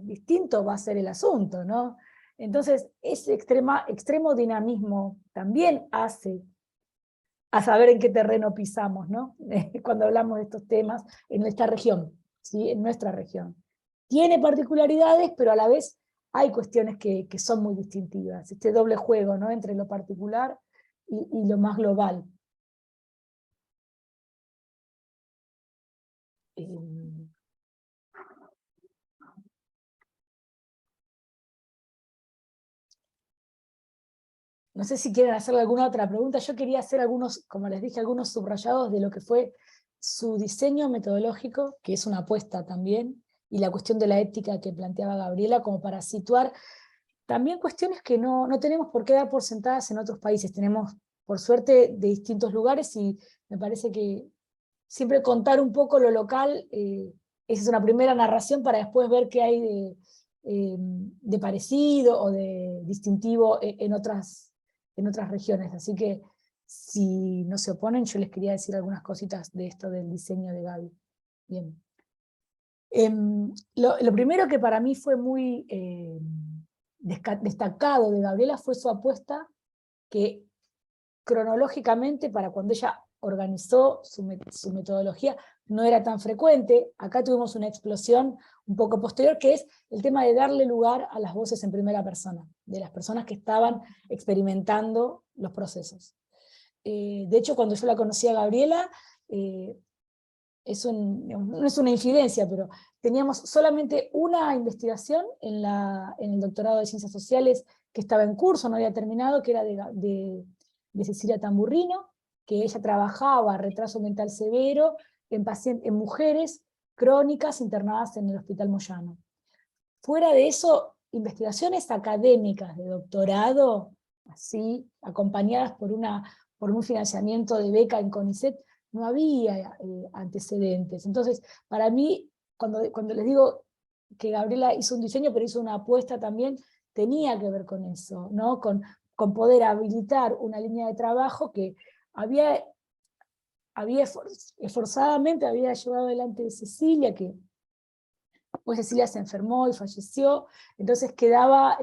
distinto va a ser el asunto, ¿no? Entonces, ese extremo dinamismo también hace a saber en qué terreno pisamos, ¿no? Cuando hablamos de estos temas en esta región, ¿sí?, en nuestra región. Tiene particularidades, pero a la vez hay cuestiones que son muy distintivas, este doble juego, ¿no?, entre lo particular y lo más global. No sé si quieren hacerle alguna otra pregunta. Yo quería hacer algunos, como les dije, algunos subrayados de lo que fue su diseño metodológico, que es una apuesta también, y la cuestión de la ética que planteaba Gabriela, como para situar también cuestiones que no tenemos por qué dar por sentadas en otros países. Tenemos, por suerte, de distintos lugares, y me parece que siempre contar un poco lo local, esa es una primera narración para después ver qué hay de parecido o de distintivo en otras regiones. Así que si no se oponen, yo les quería decir algunas cositas de esto del diseño de Gaby. Bien. Lo primero que para mí fue muy destacado de Gabriela fue su apuesta que cronológicamente, para cuando ella organizó su metodología, no era tan frecuente. Acá tuvimos una explosión un poco posterior, que es el tema de darle lugar a las voces en primera persona, de las personas que estaban experimentando los procesos. De hecho, cuando yo la conocí a Gabriela, no es una infidencia, pero teníamos solamente una investigación en el doctorado de Ciencias Sociales que estaba en curso, no había terminado, que era de Cecilia Tamburrino, que ella trabajaba retraso mental severo en mujeres crónicas internadas en el Hospital Moyano. Fuera de eso, investigaciones académicas de doctorado, así, acompañadas por un financiamiento de beca en CONICET, no había antecedentes. Entonces, para mí, cuando les digo que Gabriela hizo un diseño, pero hizo una apuesta también, tenía que ver con eso, ¿no? Con poder habilitar una línea de trabajo que esforzadamente había llevado adelante Cecilia, que pues Cecilia se enfermó y falleció, entonces quedaba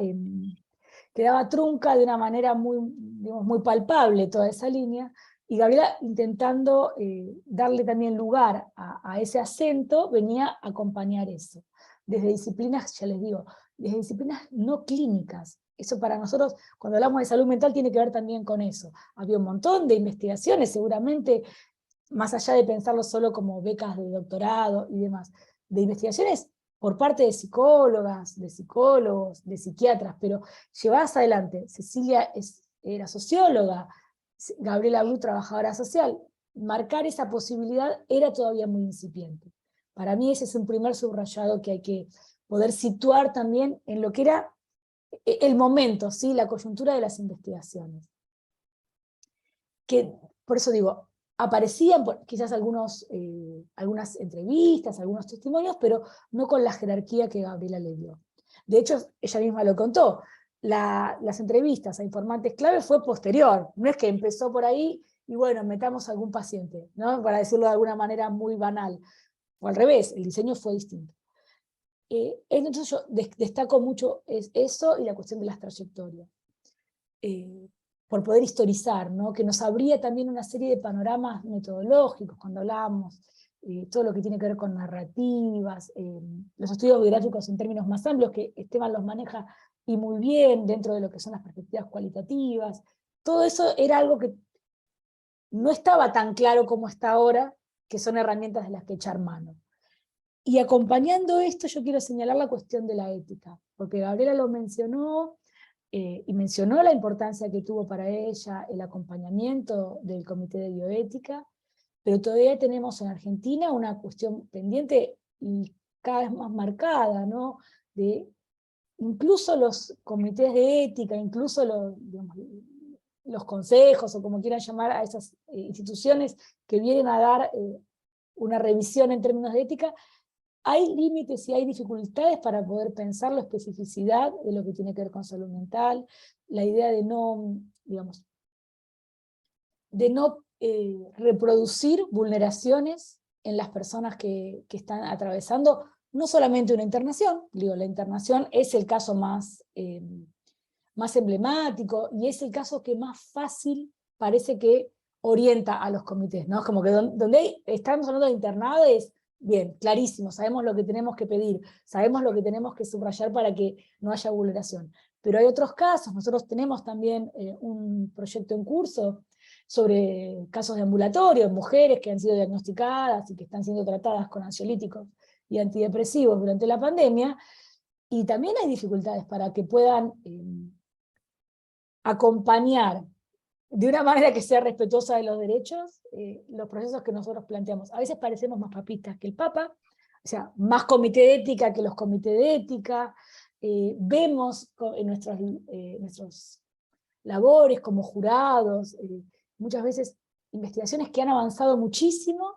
trunca de una manera muy palpable toda esa línea, y Gabriela, intentando darle también lugar a ese acento, venía a acompañar eso, desde disciplinas, ya les digo, desde disciplinas no clínicas. Eso para nosotros, cuando hablamos de salud mental, tiene que ver también con eso. Había un montón de investigaciones, seguramente, más allá de pensarlo solo como becas de doctorado y demás, de investigaciones por parte de psicólogas, de psicólogos, de psiquiatras, pero llevadas adelante. Cecilia era socióloga, Gabriela Bru, trabajadora social. Marcar esa posibilidad era todavía muy incipiente. Para mí ese es un primer subrayado que hay que poder situar también en lo que era el momento, ¿sí? La coyuntura de las investigaciones. Que, por eso digo, aparecían quizás algunas entrevistas, algunos testimonios, pero no con la jerarquía que Gabriela le dio. De hecho, ella misma lo contó, las entrevistas a informantes clave fue posterior, no es que empezó por ahí y bueno, metamos a algún paciente, ¿no? Para decirlo de alguna manera muy banal, o al revés, el diseño fue distinto. Entonces yo destaco mucho eso y la cuestión de las trayectorias. Por poder historizar, ¿no? Que nos abría también una serie de panoramas metodológicos cuando hablábamos, todo lo que tiene que ver con narrativas, los estudios biográficos en términos más amplios, que Esteban los maneja y muy bien dentro de lo que son las perspectivas cualitativas. Todo eso era algo que no estaba tan claro como está ahora, que son herramientas de las que echar mano. Y acompañando esto yo quiero señalar la cuestión de la ética, porque Gabriela lo mencionó, y mencionó la importancia que tuvo para ella el acompañamiento del Comité de Bioética, pero todavía tenemos en Argentina una cuestión pendiente y cada vez más marcada, ¿no? De incluso los comités de ética, incluso los consejos, o como quieran llamar a esas instituciones que vienen a dar una revisión en términos de ética, hay límites y hay dificultades para poder pensar la especificidad de lo que tiene que ver con salud mental, la idea de no, digamos, de no reproducir vulneraciones en las personas que están atravesando no solamente una internación, digo, la internación es el caso más emblemático y es el caso que más fácil parece que orienta a los comités, ¿no? Como que donde estamos hablando de internados, bien, clarísimo, sabemos lo que tenemos que pedir, sabemos lo que tenemos que subrayar para que no haya vulneración. Pero hay otros casos, nosotros tenemos también un proyecto en curso sobre casos de ambulatorio, mujeres que han sido diagnosticadas y que están siendo tratadas con ansiolíticos y antidepresivos durante la pandemia, y también hay dificultades para que puedan acompañar de una manera que sea respetuosa de los derechos, los procesos que nosotros planteamos. A veces parecemos más papistas que el Papa, o sea, más comité de ética que los comités de ética, vemos en nuestros labores como jurados, muchas veces investigaciones que han avanzado muchísimo,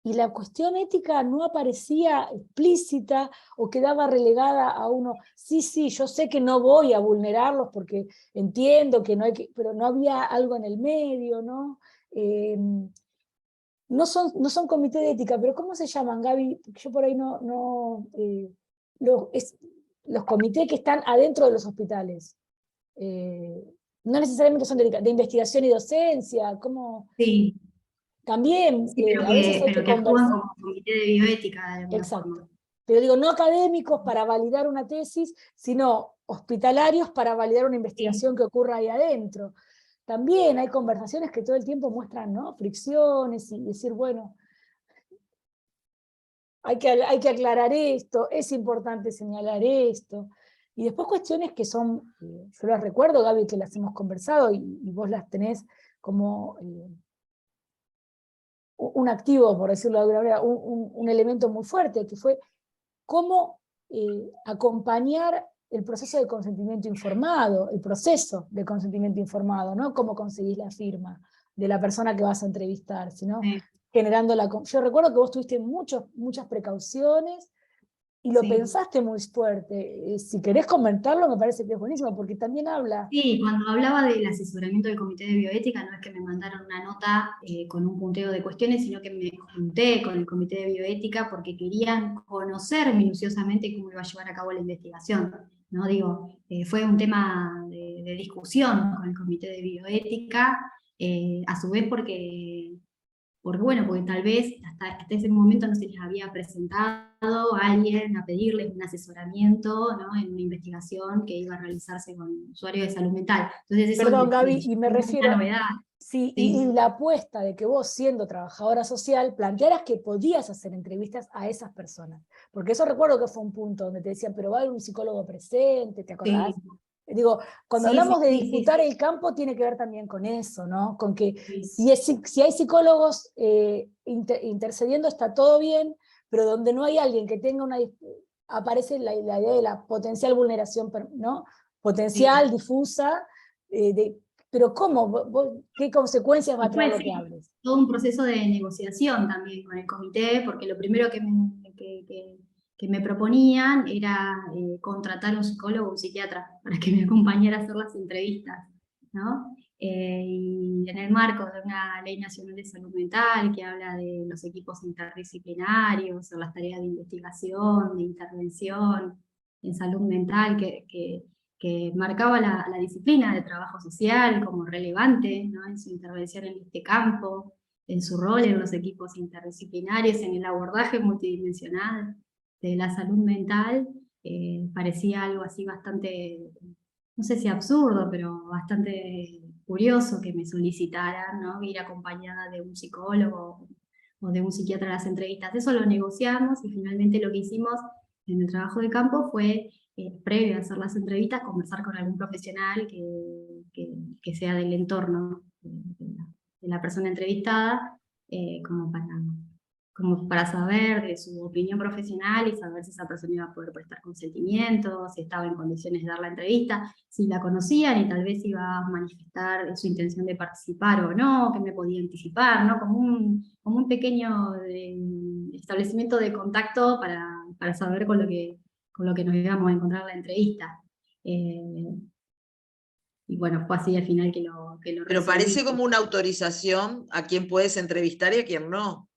y la cuestión ética no aparecía explícita o quedaba relegada a uno, sí, yo sé que no voy a vulnerarlos porque entiendo que no hay que, pero no había algo en el medio, ¿no? No son comité de ética, pero ¿cómo se llaman, Gaby? Porque yo por ahí los comités que están adentro de los hospitales. No necesariamente son de investigación y docencia, ¿cómo? Sí, También sí, a veces hay pero que que actúan conversar. como comité de bioética de alguna Exacto. forma. Pero digo, no académicos para validar una tesis, sino hospitalarios para validar una investigación que ocurra ahí adentro. También hay conversaciones que todo el tiempo muestran, ¿no?, fricciones y decir, bueno, hay que aclarar esto, es importante señalar esto. Y después cuestiones que son, yo las recuerdo, Gaby, que las hemos conversado y vos las tenés como un activo, por decirlo de alguna manera, un elemento muy fuerte, que fue cómo acompañar el proceso de consentimiento informado, el proceso de consentimiento informado, no cómo conseguís la firma de la persona que vas a entrevistar, sino Sí. generando yo recuerdo que vos tuviste muchas precauciones y lo Sí. pensaste muy fuerte. Si querés comentarlo me parece que es buenísimo, porque también habla... Sí, cuando hablaba del asesoramiento del Comité de Bioética, no es que me mandaron una nota con un punteo de cuestiones, sino que me junté con el Comité de Bioética porque querían conocer minuciosamente cómo iba a llevar a cabo la investigación. ¿No? Digo, fue un tema de discusión con el Comité de Bioética, a su vez porque tal vez hasta ese momento no se les había presentado a alguien a pedirles un asesoramiento, ¿no?, en una investigación que iba a realizarse con usuarios de salud mental. Entonces eso Perdón, Gaby, les y me llevó refiero una novedad. sí, Sí. y la apuesta de que vos, siendo trabajadora social, plantearas que podías hacer entrevistas a esas personas. Porque eso recuerdo que fue un punto donde te decían, pero va a haber un psicólogo presente, ¿te acordás? Sí. Digo, cuando Sí, hablamos de sí, disputar sí. el campo, tiene que ver también con eso, ¿no? Con que Sí. si hay psicólogos intercediendo está todo bien, pero donde no hay alguien que tenga aparece la idea de la potencial vulneración, ¿no?, potencial, Sí. difusa, pero ¿cómo? ¿Qué consecuencias va a traer lo Después, que sí, hables? todo un proceso de negociación también con el comité, porque lo primero que me proponían era contratar un psicólogo o un psiquiatra para que me acompañara a hacer las entrevistas, ¿no? Y en el marco de una ley nacional de salud mental que habla de los equipos interdisciplinarios o las tareas de investigación, de intervención en salud mental, que marcaba la disciplina de trabajo social como relevante, ¿no?, en su intervención en este campo, en su rol en los equipos interdisciplinarios, en el abordaje multidimensional de la salud mental, parecía algo así bastante, no sé si absurdo, pero bastante curioso que me solicitaran, ¿no?, ir acompañada de un psicólogo o de un psiquiatra a las entrevistas. Eso lo negociamos y finalmente lo que hicimos en el trabajo de campo fue, previo a hacer las entrevistas, conversar con algún profesional que sea del entorno de la persona entrevistada, como para saber de su opinión profesional y saber si esa persona iba a poder prestar consentimiento, si estaba en condiciones de dar la entrevista, si la conocían y tal vez iba a manifestar su intención de participar o no, que me podía anticipar, ¿no? Como un pequeño establecimiento de contacto para saber con lo que nos íbamos a encontrar en la entrevista. Y bueno, fue así al final que lo Pero parece resolví. como una autorización a quien puedes entrevistar y a quien no.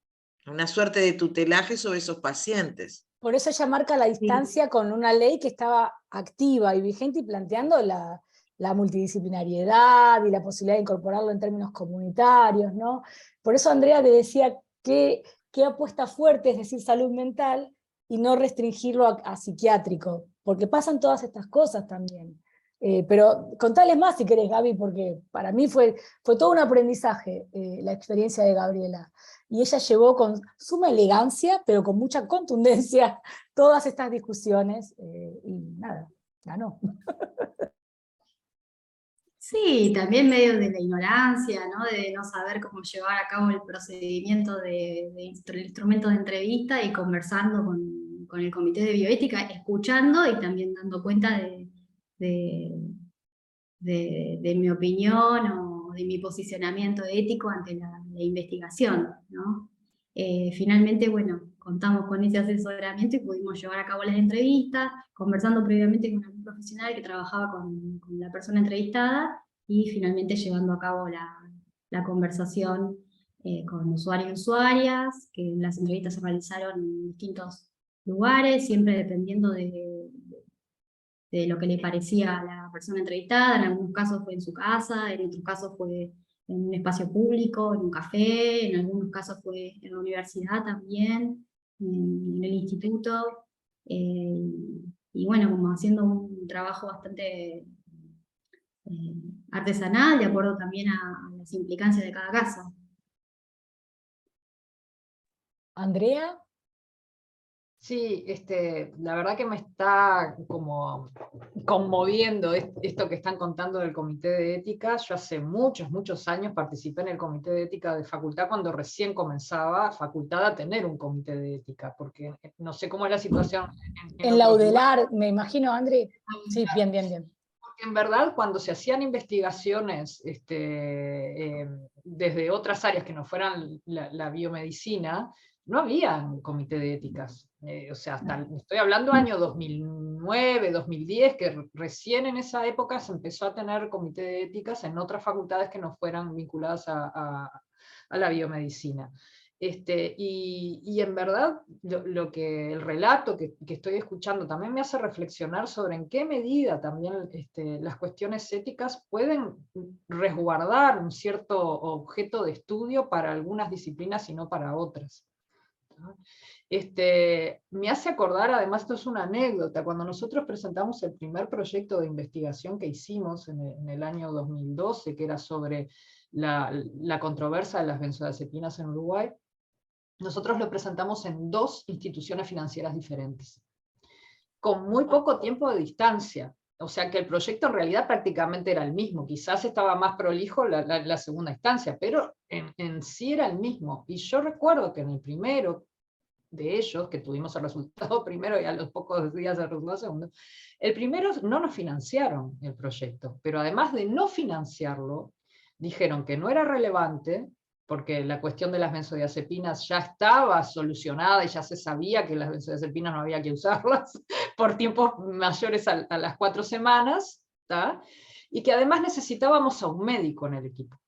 Una suerte de tutelaje sobre esos pacientes. Por eso ella marca la distancia con una ley que estaba activa y vigente y planteando la multidisciplinariedad y la posibilidad de incorporarlo en términos comunitarios, ¿no? Por eso Andrea te decía que apuesta fuerte, es decir, salud mental, y no restringirlo a psiquiátrico, porque pasan todas estas cosas también. Pero contales más si querés, Gaby, porque para mí fue todo un aprendizaje la experiencia de Gabriela. Y ella llevó con suma elegancia, pero con mucha contundencia, todas estas discusiones, y nada, ganó. Sí, también medio de la ignorancia, ¿no? De no saber cómo llevar a cabo el procedimiento del instrumento de entrevista y conversando con el comité de bioética, escuchando y también dando cuenta de mi opinión o de mi posicionamiento ético ante la investigación, ¿no? Finalmente, bueno, contamos con ese asesoramiento y pudimos llevar a cabo las entrevistas, conversando previamente con un profesional que trabajaba con la persona entrevistada y finalmente llevando a cabo la conversación con usuarios y usuarias, que las entrevistas se realizaron en distintos lugares, siempre dependiendo de lo que le parecía a la persona entrevistada. En algunos casos fue en su casa, en otros casos fue en un espacio público, en un café, en algunos casos fue en la universidad también, en el instituto, y bueno, como haciendo un trabajo bastante artesanal, de acuerdo también a las implicancias de cada caso. Andrea. Sí, la verdad que me está como conmoviendo esto que están contando del Comité de Ética. Yo hace muchos, muchos años participé en el Comité de Ética de Facultad cuando recién comenzaba Facultad a tener un Comité de Ética, porque no sé cómo es la situación En la otros lugares. UDELAR, me imagino, André. Sí, bien, bien, bien. Porque en verdad, cuando se hacían investigaciones desde otras áreas que no fueran la biomedicina, no había un comité de éticas. O sea, estoy hablando año 2009, 2010, que recién en esa época se empezó a tener comité de éticas en otras facultades que no fueran vinculadas a la biomedicina. Y en verdad, el relato que estoy escuchando también me hace reflexionar sobre en qué medida también las cuestiones éticas pueden resguardar un cierto objeto de estudio para algunas disciplinas y no para otras. Me hace acordar, además esto es una anécdota, cuando nosotros presentamos el primer proyecto de investigación que hicimos en el año 2012, que era sobre la controversia de las benzodiazepinas en Uruguay, nosotros lo presentamos en 2 instituciones financieras diferentes, con muy poco tiempo de distancia. O sea que el proyecto en realidad prácticamente era el mismo, quizás estaba más prolijo la segunda instancia, pero en sí era el mismo. Y yo recuerdo que en el primero de ellos, que tuvimos el resultado primero y a los pocos días el resultado segundo, el primero no nos financiaron el proyecto, pero además de no financiarlo, dijeron que no era relevante, porque la cuestión de las benzodiazepinas ya estaba solucionada y ya se sabía que las benzodiazepinas no había que usarlas por tiempos mayores a las 4 semanas, ¿tá? Y que además necesitábamos a un médico en el equipo.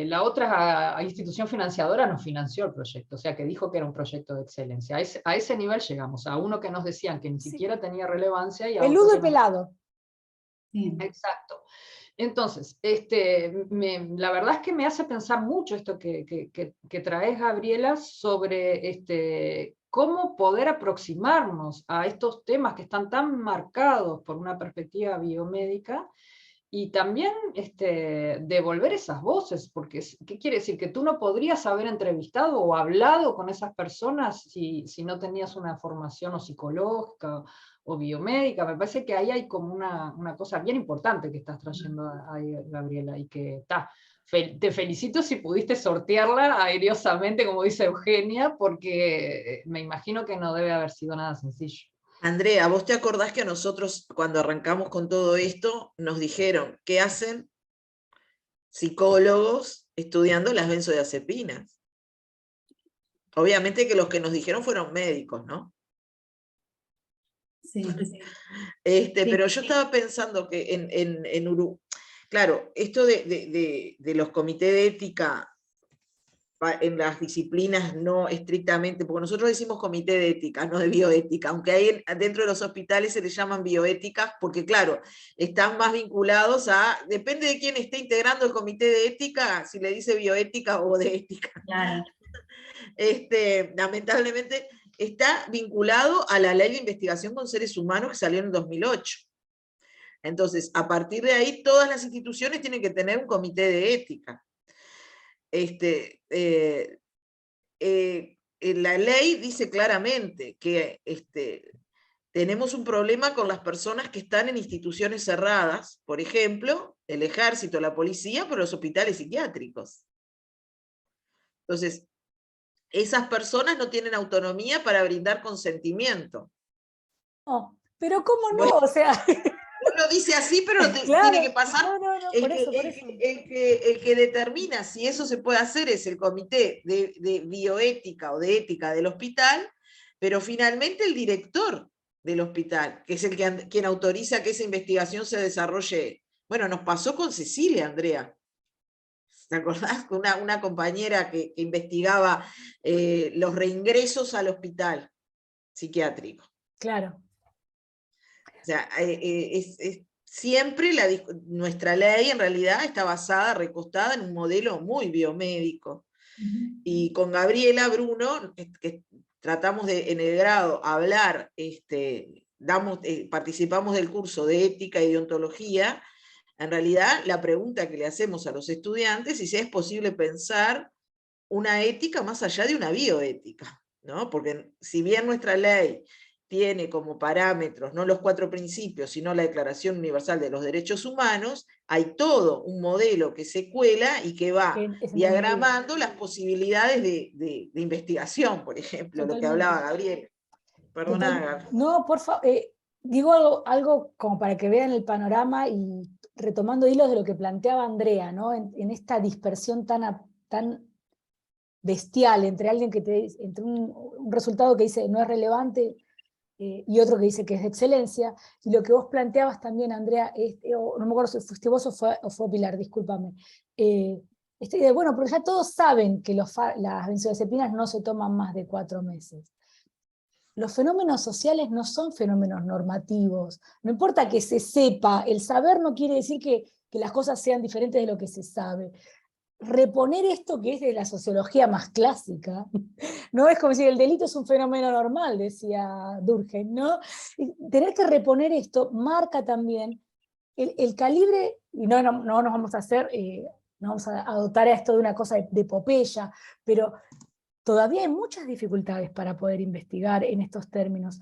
La otra institución financiadora nos financió el proyecto, o sea que dijo que era un proyecto de excelencia. A ese nivel llegamos, a uno que nos decían que ni siquiera tenía relevancia y a otro Peludo que y pelado. Exacto. Entonces, la verdad es que me hace pensar mucho esto que traes, Gabriela, sobre cómo poder aproximarnos a estos temas que están tan marcados por una perspectiva biomédica, y también devolver esas voces, porque ¿qué quiere decir? Que tú no podrías haber entrevistado o hablado con esas personas si no tenías una formación o psicológica o biomédica. Me parece que ahí hay como una cosa bien importante que estás trayendo ahí, Gabriela, y que te felicito si pudiste sortearla airosamente, como dice Eugenia, porque me imagino que no debe haber sido nada sencillo. Andrea, ¿vos te acordás que a nosotros cuando arrancamos con todo esto nos dijeron qué hacen psicólogos estudiando las benzodiazepinas? Obviamente que los que nos dijeron fueron médicos, ¿no? Sí. Pero yo estaba pensando que en Uruguay, claro, esto de los comités de ética en las disciplinas no estrictamente, porque nosotros decimos comité de ética, no de bioética, aunque ahí dentro de los hospitales se les llaman bioéticas, porque claro, están más vinculados depende de quién esté integrando el comité de ética, si le dice bioética o de ética. Claro. Lamentablemente está vinculado a la ley de investigación con seres humanos que salió en el 2008. Entonces, a partir de ahí, todas las instituciones tienen que tener un comité de ética. La ley dice claramente que tenemos un problema con las personas que están en instituciones cerradas, por ejemplo, el ejército, la policía, pero los hospitales psiquiátricos. Entonces, esas personas no tienen autonomía para brindar consentimiento. Oh, pero ¿cómo no? Bueno, o sea... lo dice así, pero Claro, tiene que pasar. no, por eso. El que determina si eso se puede hacer es el comité de bioética o de ética del hospital, pero finalmente el director del hospital, que es quien autoriza que esa investigación se desarrolle. Bueno, nos pasó con Cecilia, Andrea. ¿Te acordás? Una compañera que investigaba los reingresos al hospital psiquiátrico. Claro. O sea, siempre nuestra ley en realidad está basada, recostada en un modelo muy biomédico. Y con Gabriela Bruno, que tratamos en el grado hablar, participamos del curso de ética y deontología. En realidad, la pregunta que le hacemos a los estudiantes es si es posible pensar una ética más allá de una bioética, ¿no? Porque si bien nuestra ley tiene como parámetros no los 4 principios, sino la Declaración Universal de los Derechos Humanos, hay todo un modelo que se cuela y que va diagramando las posibilidades de investigación, por ejemplo, totalmente. Lo que hablaba Gabriel. Perdona, Gabriel. No, por favor, digo algo como para que vean el panorama y retomando hilos de lo que planteaba Andrea, ¿no? En esta dispersión tan bestial entre alguien entre un resultado que dice no es relevante y otro que dice que es de excelencia, y lo que vos planteabas también, Andrea, no me acuerdo si fuiste vos o fue Pilar, discúlpame, bueno, pero ya todos saben que las benzodiazepinas no se toman más de 4 meses. Los fenómenos sociales no son fenómenos normativos, no importa que se sepa, el saber no quiere decir que las cosas sean diferentes de lo que se sabe. Reponer esto que es de la sociología más clásica, no es como decir el delito es un fenómeno normal, decía Durkheim, ¿no? Tener que reponer esto marca también el calibre, y no nos vamos a hacer, no vamos a dotar a esto de una cosa de epopeya, pero todavía hay muchas dificultades para poder investigar en estos términos.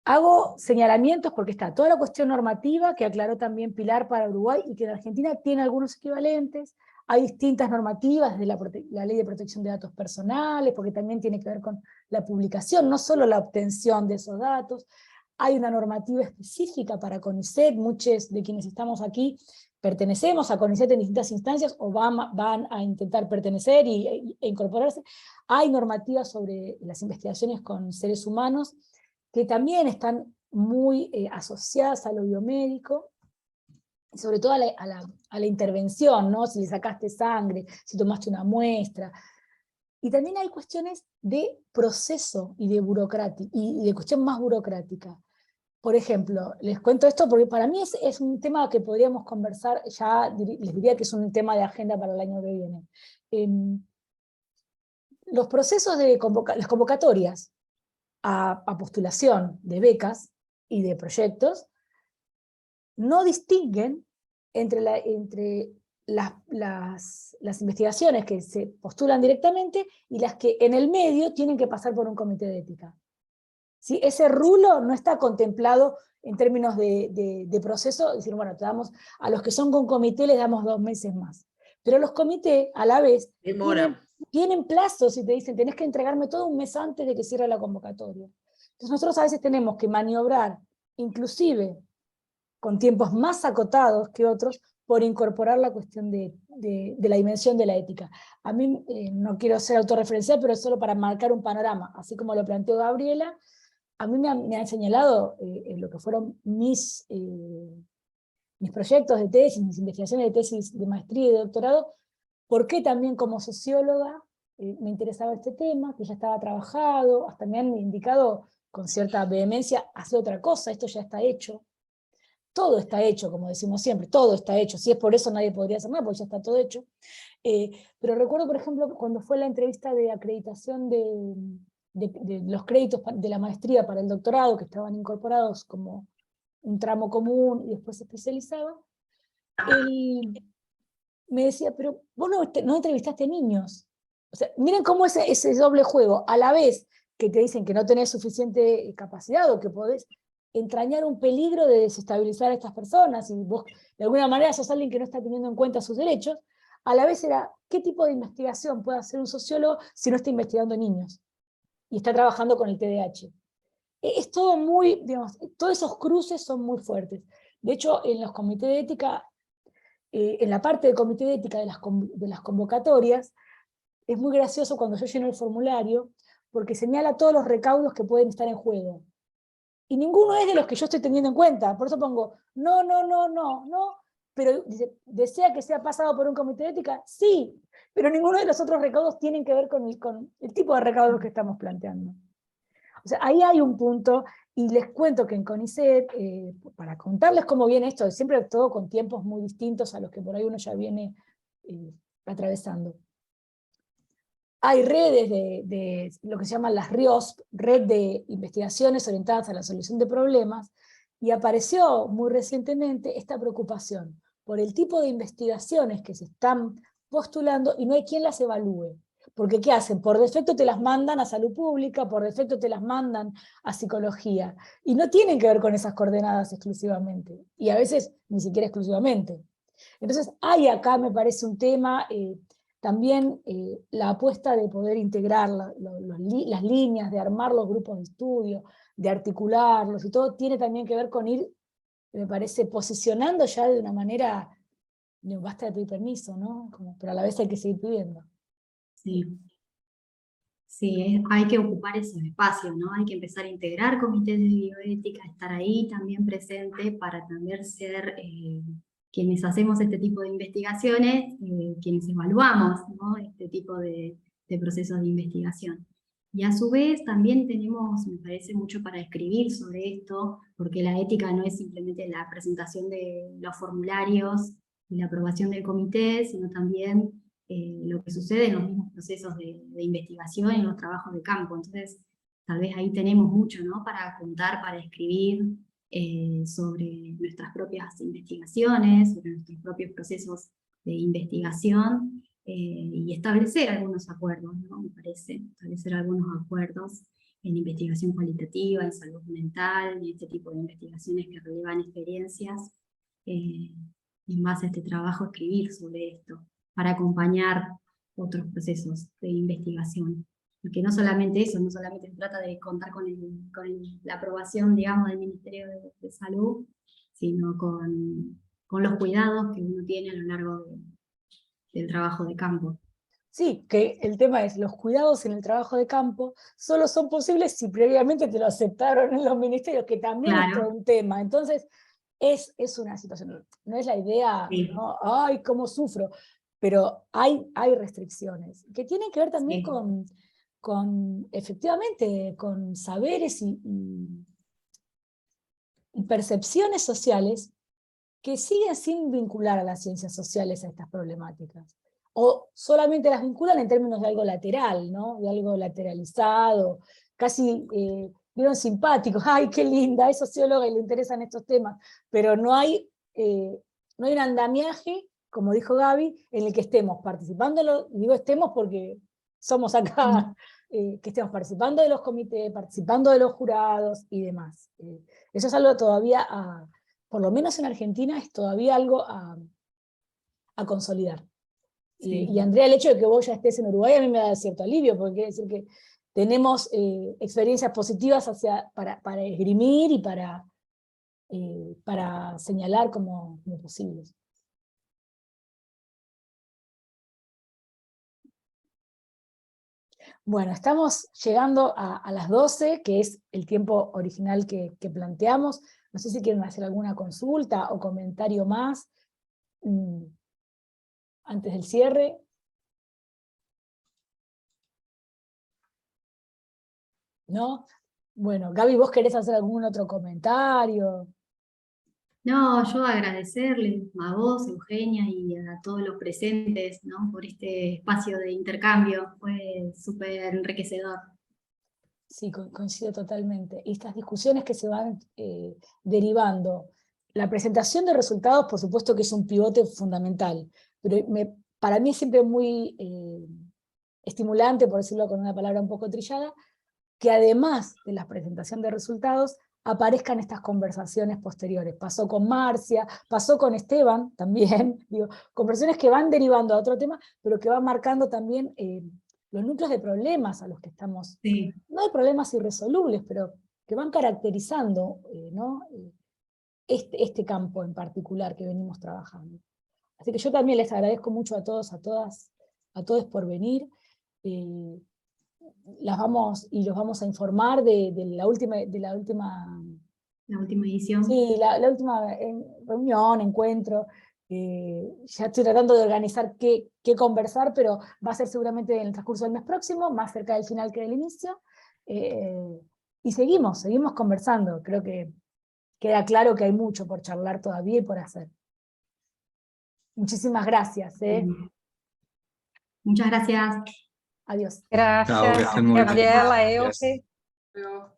Hago señalamientos porque está toda la cuestión normativa que aclaró también Pilar para Uruguay y que en Argentina tiene algunos equivalentes. Hay distintas normativas de la Ley de Protección de Datos Personales, porque también tiene que ver con la publicación, no solo la obtención de esos datos. Hay una normativa específica para CONICET, muchos de quienes estamos aquí pertenecemos a CONICET en distintas instancias o van a intentar pertenecer e incorporarse. Hay normativas sobre las investigaciones con seres humanos que también están muy asociadas a lo biomédico, sobre todo a la intervención, ¿no? Si le sacaste sangre, si tomaste una muestra. Y también hay cuestiones de proceso y de cuestión más burocrática. Por ejemplo, les cuento esto porque para mí es un tema que podríamos conversar, ya les diría que es un tema de agenda para el año que viene. Los procesos de las convocatorias a postulación de becas y de proyectos no distinguen entre las investigaciones que se postulan directamente y las que en el medio tienen que pasar por un comité de ética. ¿Sí? Ese rulo no está contemplado en términos de proceso, es decir, bueno, a los que son con comité les damos 2 meses más. Pero los comités, a la vez, tienen plazos y te dicen, tenés que entregarme todo un mes antes de que cierre la convocatoria. Entonces nosotros a veces tenemos que maniobrar, inclusive con tiempos más acotados que otros, por incorporar la cuestión de la dimensión de la ética. A mí, no quiero ser autorreferencial, pero es solo para marcar un panorama, así como lo planteó Gabriela. A mí me han señalado lo que fueron mis proyectos de tesis, mis investigaciones de tesis de maestría y de doctorado, porque también como socióloga me interesaba este tema, que ya estaba trabajado, hasta me han indicado con cierta vehemencia, hacer otra cosa, esto ya está hecho. Todo está hecho, como decimos siempre, todo está hecho. Si es por eso nadie podría hacer nada, porque ya está todo hecho. Pero recuerdo, por ejemplo, cuando fue la entrevista de acreditación de los créditos de la maestría para el doctorado, que estaban incorporados como un tramo común y después se especializaba, él me decía, pero vos no entrevistaste niños. O sea, miren cómo es ese doble juego, a la vez que te dicen que no tenés suficiente capacidad o que podés entrañar un peligro de desestabilizar a estas personas, y vos de alguna manera sos alguien que no está teniendo en cuenta sus derechos, a la vez era, ¿qué tipo de investigación puede hacer un sociólogo si no está investigando niños? Y está trabajando con el TDAH. Es todo muy, digamos, todos esos cruces son muy fuertes. De hecho, en los comités de ética, en la parte del comité de ética de las convocatorias, es muy gracioso cuando yo lleno el formulario, porque señala todos los recaudos que pueden estar en juego. Y ninguno es de los que yo estoy teniendo en cuenta. Por eso pongo, no, pero dice, ¿desea que sea pasado por un comité de ética? Sí, pero ninguno de los otros recaudos tienen que ver con el tipo de recaudos que estamos planteando. O sea, ahí hay un punto, y les cuento que en CONICET, para contarles cómo viene esto, siempre todo con tiempos muy distintos a los que por ahí uno ya viene atravesando. Hay redes de lo que se llaman las RIOSP, Red de Investigaciones Orientadas a la Solución de Problemas, y apareció muy recientemente esta preocupación por el tipo de investigaciones que se están postulando y no hay quien las evalúe. Porque ¿qué hacen? Por defecto te las mandan a salud pública, por defecto te las mandan a psicología, y no tienen que ver con esas coordenadas exclusivamente, y a veces ni siquiera exclusivamente. Entonces hay acá, me parece, un tema, también la apuesta de poder integrar las líneas, de armar los grupos de estudio, de articularlos, y todo tiene también que ver con ir, me parece, posicionando ya de una manera, no basta de pedir permiso, ¿no? Pero a la vez hay que seguir pidiendo. Sí, sí, hay que ocupar esos espacios, ¿no? Hay que empezar a integrar comités de bioética, estar ahí también presente para también ser quienes hacemos este tipo de investigaciones, quienes evaluamos, ¿no? Este tipo de procesos de investigación. Y a su vez también tenemos, me parece, mucho para escribir sobre esto, porque la ética no es simplemente la presentación de los formularios y la aprobación del comité, sino también lo que sucede en los mismos procesos de investigación y en los trabajos de campo. Entonces, tal vez ahí tenemos mucho, ¿no? Para contar, para escribir sobre nuestras propias investigaciones, sobre nuestros propios procesos de investigación, y establecer algunos acuerdos, ¿no? Me parece, establecer algunos acuerdos en investigación cualitativa, en salud mental, en este tipo de investigaciones que relevan experiencias, y en base a este trabajo escribir sobre esto, para acompañar otros procesos de investigación. Y que no solamente eso, no solamente se trata de contar con la aprobación, digamos, del Ministerio de Salud, sino con los cuidados que uno tiene a lo largo del trabajo de campo. Sí, que el tema es, los cuidados en el trabajo de campo solo son posibles si previamente te lo aceptaron en los ministerios, que también es todo un tema. Entonces, es una situación, no es la idea, Sí. ¿no? Ay, cómo sufro, pero hay restricciones, que tienen que ver también con efectivamente, con saberes y percepciones sociales que siguen sin vincular a las ciencias sociales a estas problemáticas. O solamente las vinculan en términos de algo lateral, ¿no? De algo lateralizado, casi, vieron, simpáticos, ¡ay, qué linda! Es socióloga y le interesan estos temas, pero no hay un andamiaje, como dijo Gaby, en el que estemos participando, digo estemos porque somos acá, que estemos participando de los comités, participando de los jurados y demás. Eso es algo todavía por lo menos en Argentina, es todavía algo a consolidar. Sí. Y Andrea, el hecho de que vos ya estés en Uruguay a mí me da cierto alivio, porque quiere decir que tenemos experiencias positivas para esgrimir y para señalar como posibles. Bueno, estamos llegando a las 12, que es el tiempo original que planteamos. No sé si quieren hacer alguna consulta o comentario más antes del cierre. ¿No? Bueno, Gaby, ¿vos querés hacer algún otro comentario? No, yo agradecerle a vos, Eugenia, y a todos los presentes, ¿no? Por este espacio de intercambio, fue súper enriquecedor. Sí, coincido totalmente. Y estas discusiones que se van derivando. La presentación de resultados, por supuesto que es un pivote fundamental, pero para mí es siempre muy estimulante, por decirlo con una palabra un poco trillada, que además de la presentación de resultados, aparezcan estas conversaciones posteriores. Pasó con Marcia, pasó con Esteban también, digo, conversaciones que van derivando a otro tema, pero que van marcando también los núcleos de problemas a los que estamos, Sí. no de problemas irresolubles, pero que van caracterizando, ¿no? este campo en particular que venimos trabajando. Así que yo también les agradezco mucho a todos, a todas, a todos por venir. Los vamos a informar de la última edición. Sí, la última reunión, encuentro. Ya estoy tratando de organizar qué conversar, pero va a ser seguramente en el transcurso del mes próximo, más cerca del final que del inicio. Y seguimos conversando. Creo que queda claro que hay mucho por charlar todavía y por hacer. Muchísimas gracias. Muchas gracias. Adiós. Gracias, Chao, que estén muy bien. Gabriela, Gracias. Euge. Pero-